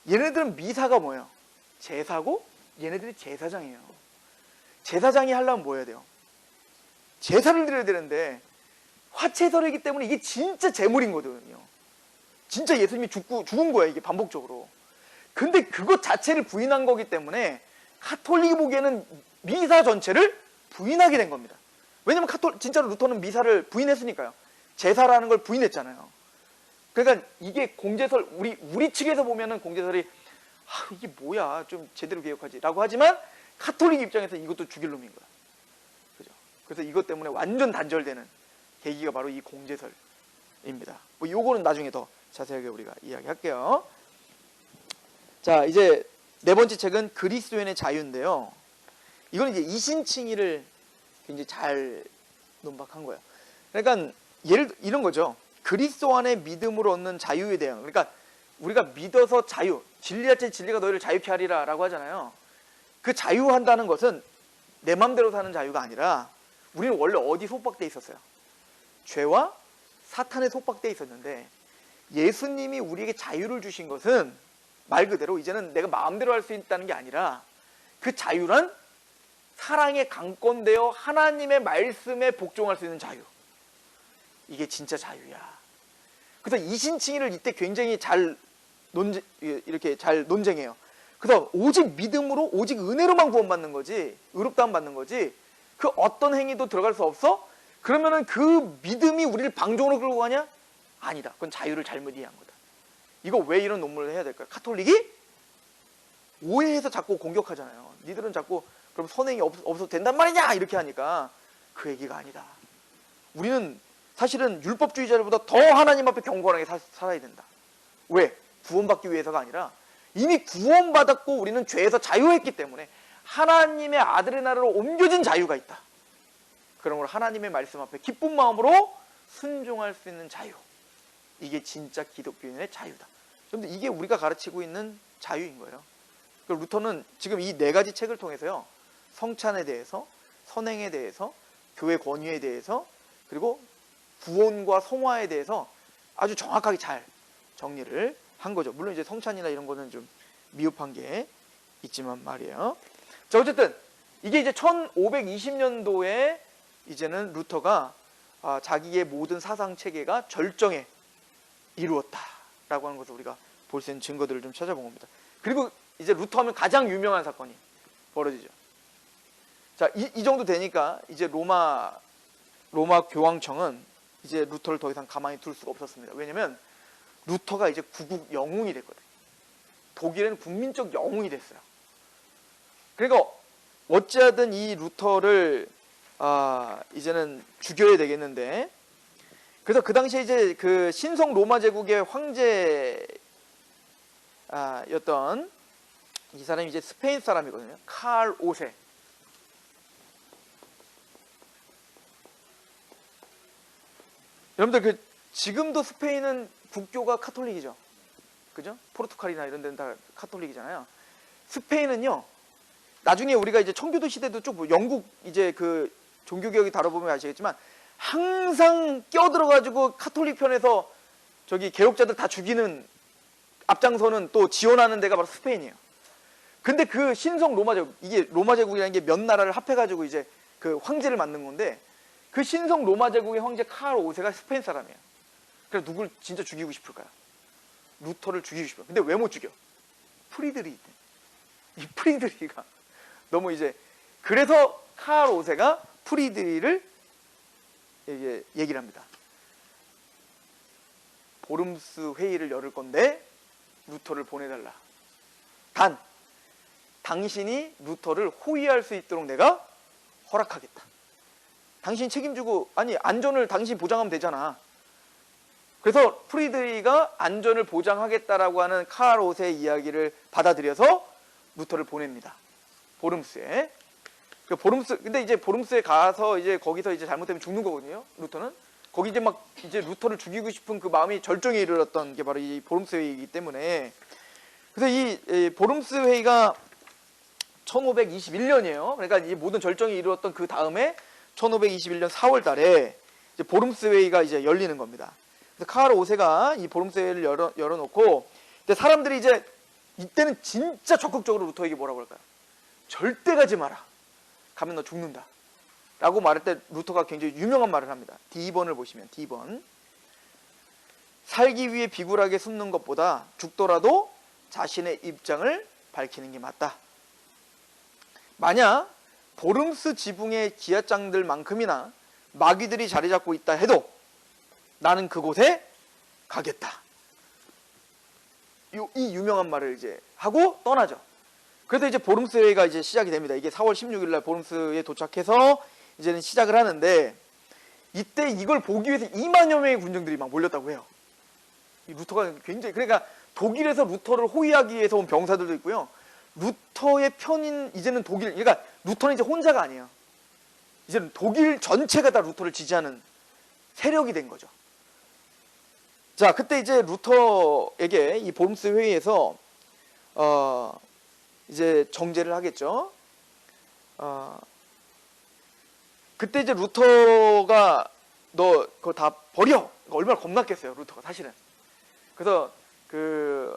얘네들은 미사가 뭐예요? 제사고 얘네들이 제사장이에요. 제사장이 하려면 뭐 해야 돼요? 제사를 드려야 되는데 화채설이기 때문에 이게 진짜 재물이거든요. 진짜 예수님이 죽은 거예요. 이게 반복적으로. 근데 그것 자체를 부인한 거기 때문에 카톨릭이 보기에는 미사 전체를 부인하게 된 겁니다. 왜냐면 진짜로 루터는 미사를 부인했으니까요. 제사라는 걸 부인했잖아요. 그러니까 이게 공제설, 우리 측에서 보면은 공제설이 이게 뭐야, 좀 제대로 개혁하지 라고 하지만 카톨릭 입장에서 이것도 죽일 놈인 거야. 그죠? 그래서 이것 때문에 완전 단절되는 계기가 바로 이 공제설입니다. 뭐 요거는 나중에 더 자세하게 우리가 이야기할게요. 자, 이제 네 번째 책은 그리스도인의 자유인데요. 이건 이제 이신칭의를 굉장히 잘 논박한 거예요. 그러니까 이런 거죠. 그리스도 안에 믿음으로 얻는 자유에 대한, 그러니까 우리가 믿어서 자유, 진리할지 진리가 너희를 자유케 하리라 라고 하잖아요. 그 자유한다는 것은 내 맘대로 사는 자유가 아니라 우리는 원래 어디 속박돼 있었어요? 죄와 사탄에 속박돼 있었는데 예수님이 우리에게 자유를 주신 것은 말 그대로 이제는 내가 마음대로 할 수 있다는 게 아니라 그 자유란 사랑에 강권되어 하나님의 말씀에 복종할 수 있는 자유. 이게 진짜 자유야. 그래서 이신칭의를 이때 굉장히 이렇게 잘 논쟁해요. 그래서 오직 믿음으로, 오직 은혜로만 구원받는 거지, 의롭다함 받는 거지, 그 어떤 행위도 들어갈 수 없어? 그러면은 그 믿음이 우리를 방종으로 끌고 가냐? 아니다. 그건 자유를 잘못 이해한 거다. 이거 왜 이런 논문을 해야 될까요? 카톨릭이 오해해서 자꾸 공격하잖아요. 니들은 자꾸 그럼 선행이 없어도 된단 말이냐? 이렇게 하니까 그 얘기가 아니다. 우리는 사실은 율법주의자들보다 더 하나님 앞에 경건하게 살아야 된다. 왜? 구원받기 위해서가 아니라 이미 구원받았고 우리는 죄에서 자유했기 때문에 하나님의 아들의 나라로 옮겨진 자유가 있다. 그런 걸 하나님의 말씀 앞에 기쁜 마음으로 순종할 수 있는 자유. 이게 진짜 기독교인의 자유다. 그런데 이게 우리가 가르치고 있는 자유인 거예요. 루터는 지금 이 네 가지 책을 통해서요, 성찬에 대해서, 선행에 대해서, 교회 권위에 대해서, 그리고 구원과 성화에 대해서 아주 정확하게 잘 정리를 한 거죠. 물론 이제 성찬이나 이런 거는 좀 미흡한 게 있지만 말이에요. 자, 어쨌든 이게 이제 1520년도에 이제는 루터가 자기의 모든 사상 체계가 절정에 이루었다라고 하는 것을 우리가 볼 수 있는 증거들을 좀 찾아본 겁니다. 그리고 이제 루터 하면 가장 유명한 사건이 벌어지죠. 자, 이 정도 되니까 이제 로마 교황청은 이제 루터를 더 이상 가만히 둘 수가 없었습니다. 왜냐면 루터가 이제 구국 영웅이 됐거든요. 독일은 국민적 영웅이 됐어요. 그러니까 어찌하든 이 루터를 이제는 죽여야 되겠는데, 그래서 그 당시에 이제 그 신성 로마 제국의 황제였던 이 사람이 이제 스페인 사람이거든요. 칼 5세. 여러분들 지금도 스페인은 국교가 카톨릭이죠. 그죠? 포르투갈이나 이런 데는 다 카톨릭이잖아요. 스페인은요, 나중에 우리가 이제 청교도 시대도 쭉 영국 이제 그 종교개혁이 다뤄보면 아시겠지만 항상 껴들어가지고 카톨릭 편에서 저기 개혁자들 다 죽이는 앞장서는 또 지원하는 데가 바로 스페인이에요. 근데 그 신성 로마 제국, 이게 로마 제국이라는 게 몇 나라를 합해가지고 이제 그 황제를 만든 건데, 그 신성 로마 제국의 황제 칼 5세가 스페인 사람이에요. 그래서 누굴 진짜 죽이고 싶을까요? 루터를 죽이고 싶어요. 근데 왜 못 죽여? 프리드리 있대. 이 프리드리가 너무 이제, 그래서 칼 5세가 프리드리를 얘기를 합니다. 보름스 회의를 열을 건데 루터를 보내달라. 단 당신이 루터를 호위할 수 있도록 내가 허락하겠다. 당신 책임지고, 아니 안전을 당신 보장하면 되잖아. 그래서 프리드리히가 안전을 보장하겠다라고 하는 칼 오세의 이야기를 받아들여서 루터를 보냅니다. 보름스에. 근데 이제 보름스에 가서 이제 거기서 이제 잘못되면 죽는 거거든요. 루터는. 거기 이제 막 이제 루터를 죽이고 싶은 그 마음이 절정에 이르렀던 게 바로 이 보름스 회의이기 때문에. 그래서 이 보름스 회의가 1521년이에요. 그러니까 이 모든 절정에 이르렀던 그 다음에 1521년 4월 달에 이제 보름스 회의가 이제 열리는 겁니다. 그래서 카를 5세가 이 보름스 회의를 열어놓고, 근데 사람들이 이제 이때는 진짜 적극적으로 루터에게 뭐라고 할까요? 절대 가지 마라. 가면 너 죽는다. 라고 말할 때 루터가 굉장히 유명한 말을 합니다. D번을 보시면 D번. 살기 위해 비굴하게 숨는 것보다 죽더라도 자신의 입장을 밝히는 게 맞다. 만약 보름스 지붕의 기아장들만큼이나 마귀들이 자리 잡고 있다 해도 나는 그곳에 가겠다. 이 유명한 말을 이제 하고 떠나죠. 그래서 이제 보름스 회의가 이제 시작이 됩니다. 이게 4월 16일 날 보름스에 도착해서 이제는 시작을 하는데, 이때 이걸 보기 위해서 2만여 명의 군중들이 막 몰렸다고 해요. 이 루터가 굉장히, 그러니까 독일에서 루터를 호위하기 위해서 온 병사들도 있고요. 루터의 편인, 이제는 독일, 그러니까 루터는 이제 혼자가 아니에요. 이제는 독일 전체가 다 루터를 지지하는 세력이 된 거죠. 자, 그때 이제 루터에게 이 보름스 회의에서 이제 정죄를 하겠죠. 그때 이제 루터가 너 그거 다 버려. 얼마나 겁났겠어요, 루터가 사실은. 그래서 그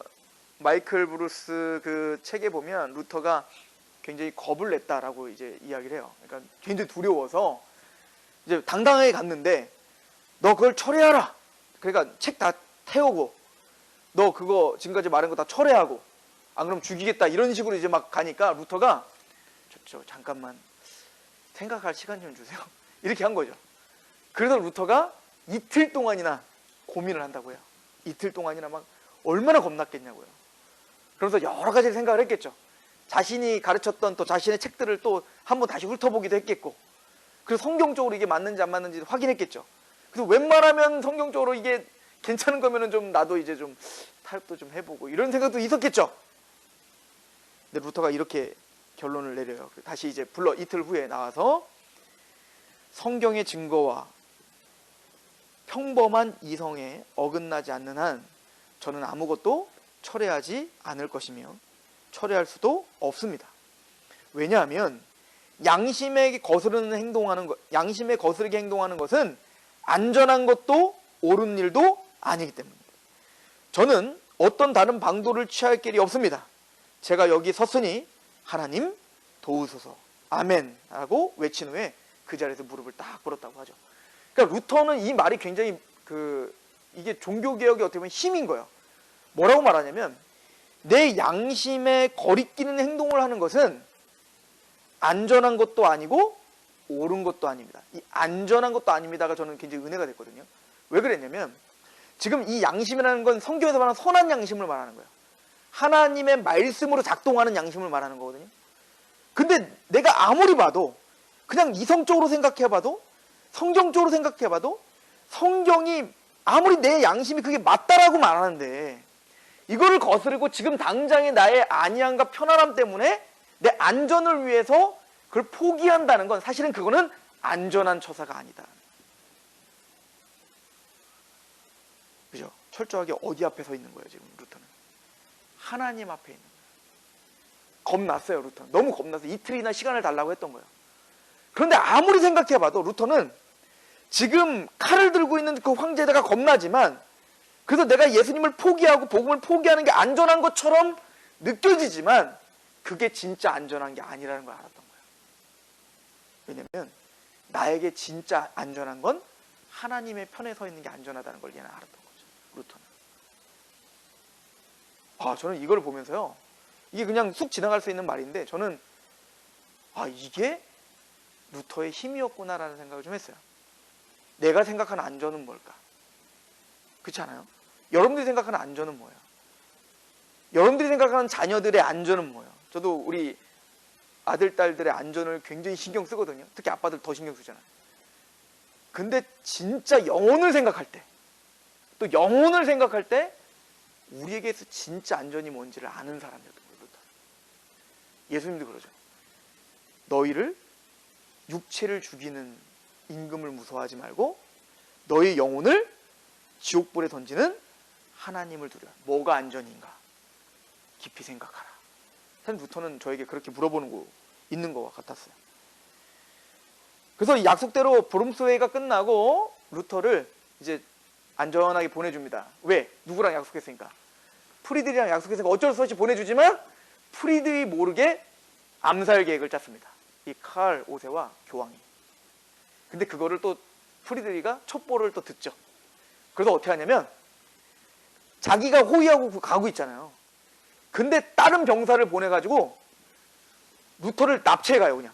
마이클 브루스 그 책에 보면 루터가 굉장히 겁을 냈다라고 이제 이야기를 해요. 그러니까 굉장히 두려워서 이제 당당하게 갔는데, 너 그걸 철회하라. 그러니까 책 다 태우고, 너 그거 지금까지 말한 거 다 철회하고, 안 그러면 죽이겠다, 이런 식으로 이제 막 가니까 루터가 잠깐만 생각할 시간 좀 주세요. 이렇게 한 거죠. 그래서 루터가 이틀 동안이나 고민을 한다고 해요. 이틀 동안이나 막 얼마나 겁났겠냐고요. 그러면서 여러 가지를 생각을 했겠죠. 자신이 가르쳤던 또 자신의 책들을 또 한번 다시 훑어보기도 했겠고, 그래서 성경적으로 이게 맞는지 안 맞는지 확인했겠죠. 그래서 웬만하면 성경적으로 이게 괜찮은 거면은 좀 나도 이제 좀 타협도 좀 해보고, 이런 생각도 있었겠죠. 근데 루터가 이렇게 결론을 내려요. 다시 이제 이틀 후에 나와서 성경의 증거와 평범한 이성에 어긋나지 않는 한 저는 아무것도 철회하지 않을 것이며 철회할 수도 없습니다. 왜냐하면 양심에 거스르게 행동하는 것은 안전한 것도 옳은 일도 아니기 때문입니다. 저는 어떤 다른 방도를 취할 길이 없습니다. 제가 여기 섰으니 하나님 도우소서 아멘 하고 외친 후에 그 자리에서 무릎을 딱 꿇었다고 하죠. 그러니까 루터는 이 말이 굉장히 이게 종교개혁의 어떻게 보면 힘인 거예요. 뭐라고 말하냐면, 내 양심에 거리끼는 행동을 하는 것은 안전한 것도 아니고 옳은 것도 아닙니다. 이 안전한 것도 아닙니다가 저는 굉장히 은혜가 됐거든요. 왜 그랬냐면, 지금 이 양심이라는 건 성경에서 말하는 선한 양심을 말하는 거예요. 하나님의 말씀으로 작동하는 양심을 말하는 거거든요. 근데 내가 아무리 봐도, 그냥 이성적으로 생각해봐도, 성경적으로 생각해봐도, 성경이 아무리 내 양심이 그게 맞다라고 말하는데, 이거를 거스르고 지금 당장의 나의 안위함과 편안함 때문에 내 안전을 위해서 그걸 포기한다는 건, 사실은 그거는 안전한 처사가 아니다. 그죠? 철저하게 어디 앞에 서 있는 거예요, 지금 루터는? 하나님 앞에 있는 거예요. 겁났어요, 루터는. 너무 겁나서 이틀이나 시간을 달라고 했던 거예요. 그런데 아무리 생각해봐도 루터는 지금 칼을 들고 있는 그 황제가 겁나지만, 그래서 내가 예수님을 포기하고 복음을 포기하는 게 안전한 것처럼 느껴지지만 그게 진짜 안전한 게 아니라는 걸 알았던 거예요. 왜냐면 나에게 진짜 안전한 건 하나님의 편에 서 있는 게 안전하다는 걸 얘는 알았던 거죠, 루터는. 저는 이걸 보면서요, 이게 그냥 쑥 지나갈 수 있는 말인데, 저는 이게 루터의 힘이었구나라는 생각을 좀 했어요. 내가 생각하는 안전은 뭘까? 그렇지 않아요? 여러분들이 생각하는 안전은 뭐예요? 여러분들이 생각하는 자녀들의 안전은 뭐예요? 저도 우리 아들, 딸들의 안전을 굉장히 신경 쓰거든요. 특히 아빠들 더 신경 쓰잖아요. 근데 진짜 영혼을 생각할 때, 또 영혼을 생각할 때 우리에게서 진짜 안전이 뭔지를 아는 사람이었던 거예요. 예수님도 그러죠. 너희를 육체를 죽이는 임금을 무서워하지 말고 너희 영혼을 지옥불에 던지는 하나님을 두려워. 뭐가 안전인가? 깊이 생각하라. 사실 루터는 저에게 그렇게 물어보는 거 있는 것 같았어요. 그래서 약속대로 브롬스회의가 끝나고 루터를 이제 안전하게 보내줍니다. 왜? 누구랑 약속했으니까? 프리드리랑 약속했으니까 어쩔 수 없이 보내주지만 프리드리 모르게 암살 계획을 짰습니다. 이 칼 5세와 교황이. 근데 그거를 또 프리드리가 첩보를 또 듣죠. 그래서 어떻게 하냐면 자기가 호위하고 가고 있잖아요. 근데 다른 병사를 보내가지고 루터를 납치해 가요, 그냥.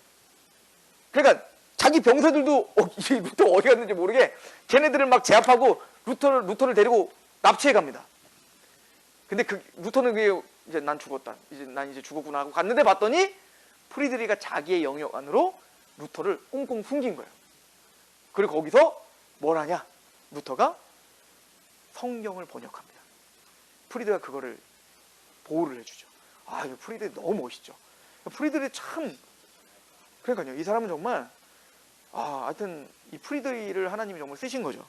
그러니까 자기 병사들도 이 루터 어디 갔는지 모르게 걔네들을 막 제압하고 루터를 데리고 납치해 갑니다. 근데 루터는 그게 이제 난 죽었다. 난 이제 죽었구나 하고 갔는데 봤더니 프리드리가 자기의 영역 안으로 루터를 꽁꽁 숨긴 거예요. 그리고 거기서 뭘 하냐? 루터가 성경을 번역합니다. 프리드가 그거를 보호를 해주죠. 아, 이거 프리드 너무 멋있죠. 프리드리 참, 그러니까요. 이 사람은 정말, 하여튼 이 프리드리를 하나님이 정말 쓰신 거죠.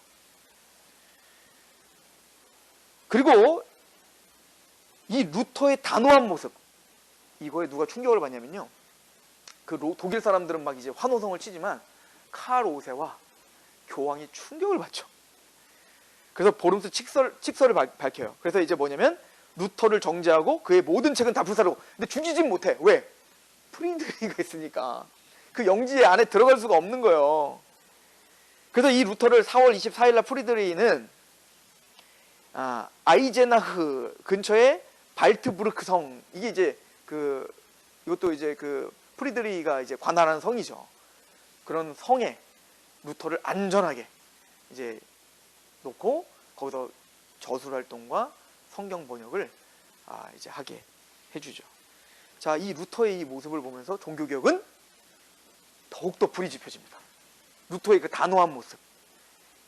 그리고 이 루터의 단호한 모습, 이거에 누가 충격을 받냐면요. 독일 사람들은 막 이제 환호성을 치지만 칼 5세와 교황이 충격을 받죠. 그래서 보름스 칙서를 밝혀요. 그래서 이제 뭐냐면 루터를 정죄하고 그의 모든 책은 다 불사르고, 근데 죽이진 못해. 왜? 프리드리가 있으니까 그 영지 안에 들어갈 수가 없는 거예요. 그래서 이 루터를 4월 24일 날 프리드리는 아이제나흐 근처에 발트부르크 성, 이게 이제 이것도 이제 프리드리가 이제 관할하는 성이죠. 그런 성에 루터를 안전하게 이제 놓고 거기서 저술 활동과 성경 번역을 이제 하게 해주죠. 자, 이 루터의 이 모습을 보면서 종교개혁은 더욱더 불이 지펴집니다. 루터의 그 단호한 모습,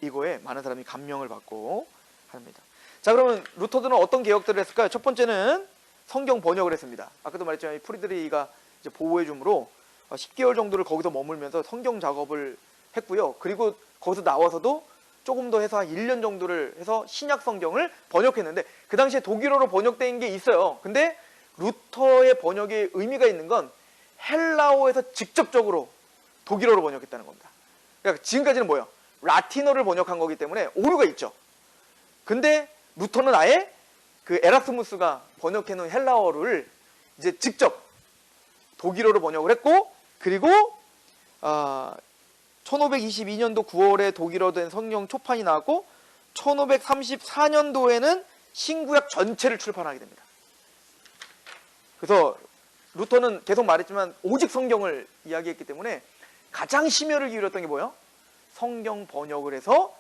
이거에 많은 사람이 감명을 받고 합니다. 자, 그러면 루터들은 어떤 개혁들을 했을까요? 첫 번째는 성경 번역을 했습니다. 아까도 말했지만 프리드리가 이제 보호해 주므로 10개월 정도를 거기서 머물면서 성경 작업을 했고요. 그리고 거기서 나와서도 조금 더 해서 한 1년 정도를 해서 신약 성경을 번역했는데, 그 당시에 독일어로 번역된 게 있어요. 근데 루터의 번역에 의미가 있는 건 헬라어에서 직접적으로 독일어로 번역했다는 겁니다. 그러니까 지금까지는 뭐예요? 라틴어를 번역한 거기 때문에 오류가 있죠. 근데 루터는 아예 그 에라스무스가 번역해놓은 헬라어를 이제 직접 독일어로 번역을 했고, 그리고 1522년도 9월에 독일어 된 성경 초판이 나왔고 1534년도에는 신구약 전체를 출판하게 됩니다. 그래서 루터는 계속 말했지만 오직 성경을 이야기했기 때문에 가장 심혈을 기울였던 게 뭐예요? 성경 번역을 해서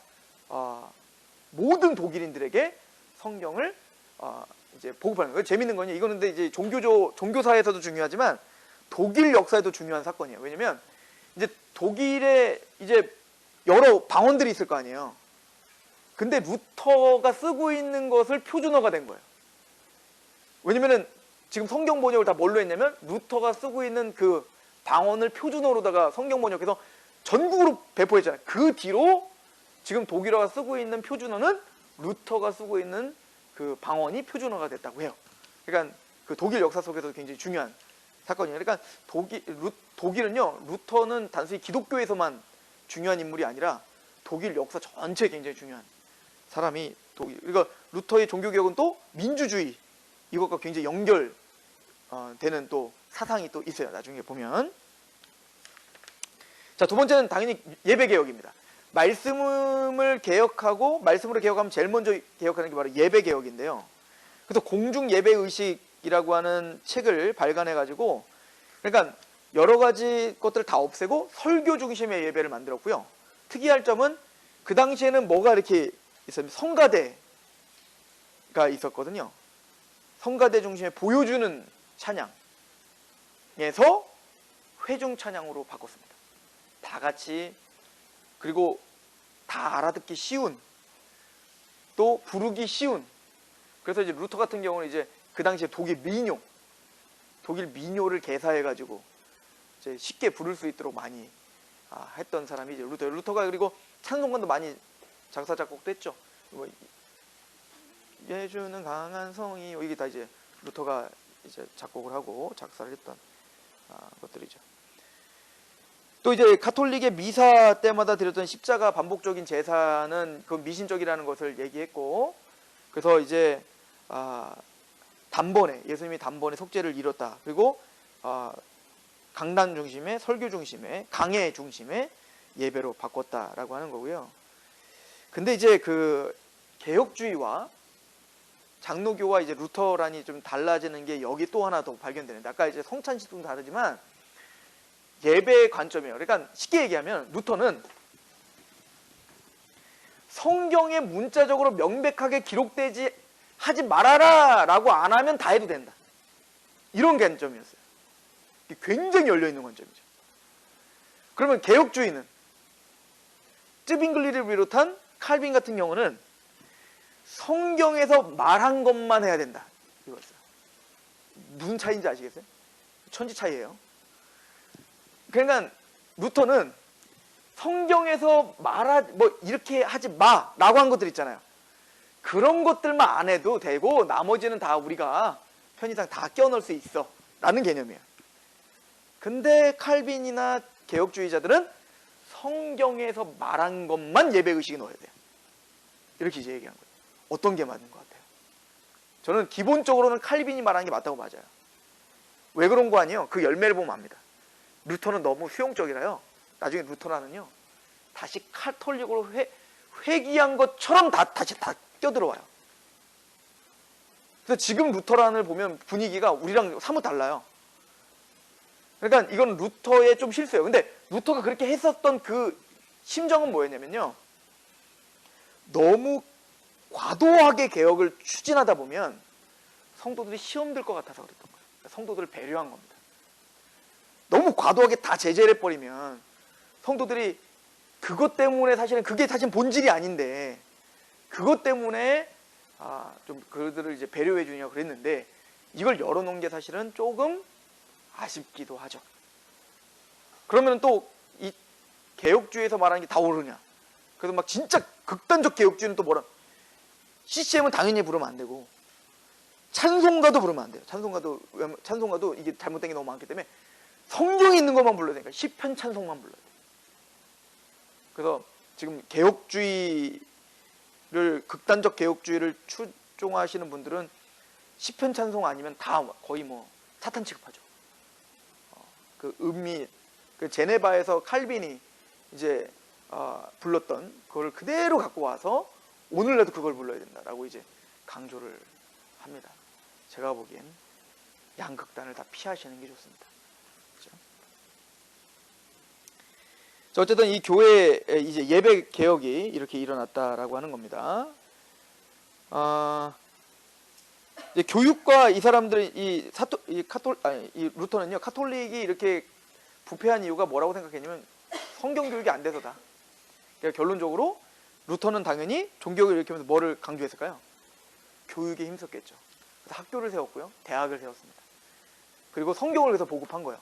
모든 독일인들에게 성경을 이제 보급하는 거예요. 재밌는 건요, 이거는 근데 이제 종교사에서도 중요하지만 독일 역사에도 중요한 사건이에요. 왜냐면 이제 독일에 이제 여러 방언들이 있을 거 아니에요. 근데 루터가 쓰고 있는 것을 표준어가 된 거예요. 왜냐면은 지금 성경 번역을 다 뭘로 했냐면 루터가 쓰고 있는 그 방언을 표준어로다가 성경 번역해서 전국으로 배포했잖아요. 그 뒤로 지금 독일어가 쓰고 있는 표준어는 루터가 쓰고 있는 그 방언이 표준어가 됐다고 해요. 그러니까 그 독일 역사 속에서 굉장히 중요한 사건이에요. 그러니까 독일은요, 루터는 단순히 기독교에서만 중요한 인물이 아니라 독일 역사 전체에 굉장히 중요한 사람이 그러니까 루터의 종교개혁은 또 민주주의, 이것과 굉장히 연결되는 또 사상이 또 있어요. 나중에 보면. 자, 두 번째는 당연히 예배개혁입니다. 말씀으로 개혁하면 제일 먼저 개혁하는 게 바로 예배개혁인데요. 그래서 공중예배의식이라고 하는 책을 발간해가지고, 그러니까 여러 가지 것들을 다 없애고 설교 중심의 예배를 만들었고요. 특이할 점은 그 당시에는 뭐가 이렇게 있었냐면 성가대가 있었거든요. 성가대 중심에 보여주는 찬양에서 회중 찬양으로 바꿨습니다. 다 같이, 그리고 다 알아듣기 쉬운, 또 부르기 쉬운. 그래서 이제 루터 같은 경우는 이제 그 당시에 독일 민요를 개사해가지고 이제 쉽게 부를 수 있도록 많이 했던 사람이 이제 루터가 그리고 찬송가도 많이 작사 작곡도 했죠. 뭐 예주는 강한 성이, 이게 다 이제 루터가 이제 작곡을 하고 작사를 했던 것들이죠. 또 이제 가톨릭의 미사 때마다 드렸던 십자가 반복적인 제사는 그 미신적이라는 것을 얘기했고, 그래서 이제 단번에 예수님이 단번에 속죄를 이뤘다. 그리고 강단 중심의, 설교 중심의, 강해 중심의 예배로 바꿨다라고 하는 거고요. 근데 이제 그 개혁주의와 장로교와 이제 루터란이 좀 달라지는 게 여기 또 하나 더 발견되는데, 아까 이제 성찬식도 다르지만 예배의 관점이에요. 그러니까 쉽게 얘기하면 루터는 성경에 문자적으로 명백하게 기록되지 하지 말아라 라고 안 하면 다 해도 된다, 이런 관점이었어요. 굉장히 열려있는 관점이죠. 그러면 개혁주의는 쯔빙글리를 비롯한 칼빈 같은 경우는 성경에서 말한 것만 해야 된다, 이거였어요. 무슨 차이인지 아시겠어요? 천지 차이예요. 그러니까 루터는 성경에서 뭐 이렇게 하지 마 라고 한 것들 있잖아요. 그런 것들만 안 해도 되고 나머지는 다 우리가 편의상 다 껴넣을 수 있어 라는 개념이에요. 근데 칼빈이나 개혁주의자들은 성경에서 말한 것만 예배의식에 넣어야 돼요, 이렇게 이제 얘기한 거예요. 어떤 게 맞는 것 같아요? 저는 기본적으로는 칼빈이 말하는 게 맞다고 맞아요. 왜 그런 거 아니에요? 그 열매를 보면 압니다. 루터는 너무 수용적이라요. 나중에 루터란은요, 다시 카톨릭으로 회귀한 것처럼 다시 껴들어와요. 그래서 지금 루터란을 보면 분위기가 우리랑 사뭇 달라요. 그러니까 이건 루터의 좀 실수예요. 근데 루터가 그렇게 했었던 그 심정은 뭐였냐면요, 너무 과도하게 개혁을 추진하다 보면 성도들이 시험 들 것 같아서 그랬던 거예요. 그러니까 성도들을 배려한 겁니다. 너무 과도하게 다 제재를 해버리면 성도들이 그것 때문에, 사실은 그게 사실 본질이 아닌데 그것 때문에 좀 그들을 이제 배려해 주냐고 그랬는데, 이걸 열어놓은 게 사실은 조금 아쉽기도 하죠. 그러면 또 이 개혁주의에서 말하는 게 다 옳으냐? 그래서 막 진짜 극단적 개혁주의는 또 뭐라, CCM은 당연히 부르면 안 되고 찬송가도 부르면 안 돼요. 찬송가도 이게 잘못된 게 너무 많기 때문에 성경에 있는 것만 불러야 되니까 시편 찬송만 불러야 돼요. 그래서 지금 개혁주의를, 극단적 개혁주의를 추종하시는 분들은 시편 찬송 아니면 다 거의 뭐 사탄 취급하죠. 그 음미, 그 제네바에서 칼빈이 이제 불렀던 그걸 그대로 갖고 와서 오늘날도 그걸 불러야 된다라고 이제 강조를 합니다. 제가 보기엔 양극단을 다 피하시는 게 좋습니다. 그렇죠? 자, 어쨌든 이 교회 이제 예배 개혁이 이렇게 일어났다라고 하는 겁니다. 이제 교육과 이 사람들, 이 루터는요, 카톨릭이 이렇게 부패한 이유가 뭐라고 생각했냐면 성경 교육이 안 돼서다. 그러니까 결론적으로 루터는 당연히 종교를 일으키면서 뭐를 강조했을까요? 교육에 힘썼겠죠. 그래서 학교를 세웠고요, 대학을 세웠습니다. 그리고 성경을 그래서 보급한 거예요.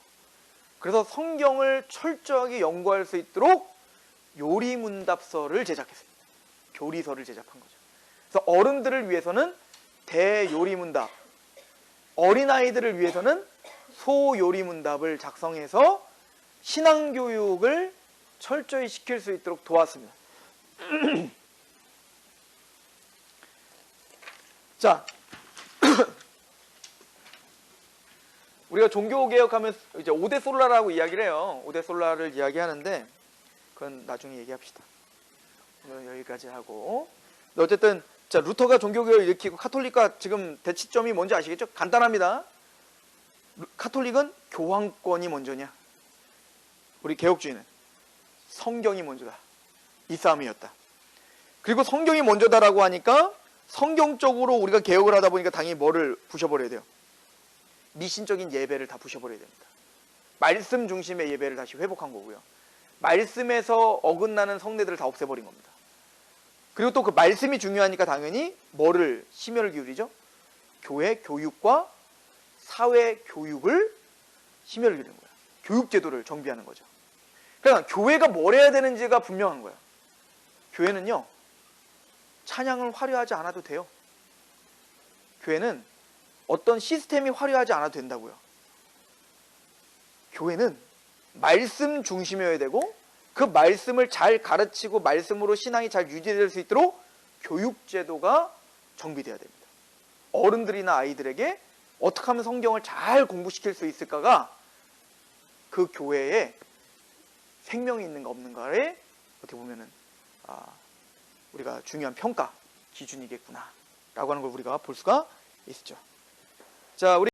그래서 성경을 철저하게 연구할 수 있도록 요리문답서를 제작했습니다. 교리서를 제작한 거죠. 그래서 어른들을 위해서는 대요리문답, 어린아이들을 위해서는 소요리문답을 작성해서 신앙교육을 철저히 시킬 수 있도록 도왔습니다. 자, 우리가 종교개혁하면 이제 오데솔라라고 이야기를 해요. 오데솔라를 이야기하는데 그건 나중에 얘기합시다. 오늘 여기까지 하고, 어쨌든 자, 루터가 종교개혁을 일으키고 카톨릭과 지금 대치점이 뭔지 아시겠죠? 간단합니다. 카톨릭은 교황권이 먼저냐, 우리 개혁주의는 성경이 먼저다, 이 싸움이었다. 그리고 성경이 먼저다라고 하니까 성경적으로 우리가 개혁을 하다 보니까 당연히 뭐를 부셔버려야 돼요? 미신적인 예배를 다 부셔버려야 됩니다. 말씀 중심의 예배를 다시 회복한 거고요. 말씀에서 어긋나는 성례들을 다 없애버린 겁니다. 그리고 또 그 말씀이 중요하니까 당연히 뭐를 심혈을 기울이죠? 교회 교육과 사회 교육을 심혈을 기울이는 거예요. 교육 제도를 정비하는 거죠. 그러니까 교회가 뭘 해야 되는지가 분명한 거예요. 교회는요, 찬양을 화려하지 않아도 돼요. 교회는 어떤 시스템이 화려하지 않아도 된다고요. 교회는 말씀 중심이어야 되고 그 말씀을 잘 가르치고 말씀으로 신앙이 잘 유지될 수 있도록 교육제도가 정비되어야 됩니다. 어른들이나 아이들에게 어떻게 하면 성경을 잘 공부시킬 수 있을까가 그 교회에 생명이 있는가 없는가에 어떻게 보면은 우리가 중요한 평가 기준이겠구나 라고 하는 걸 우리가 볼 수가 있죠. 자, 우리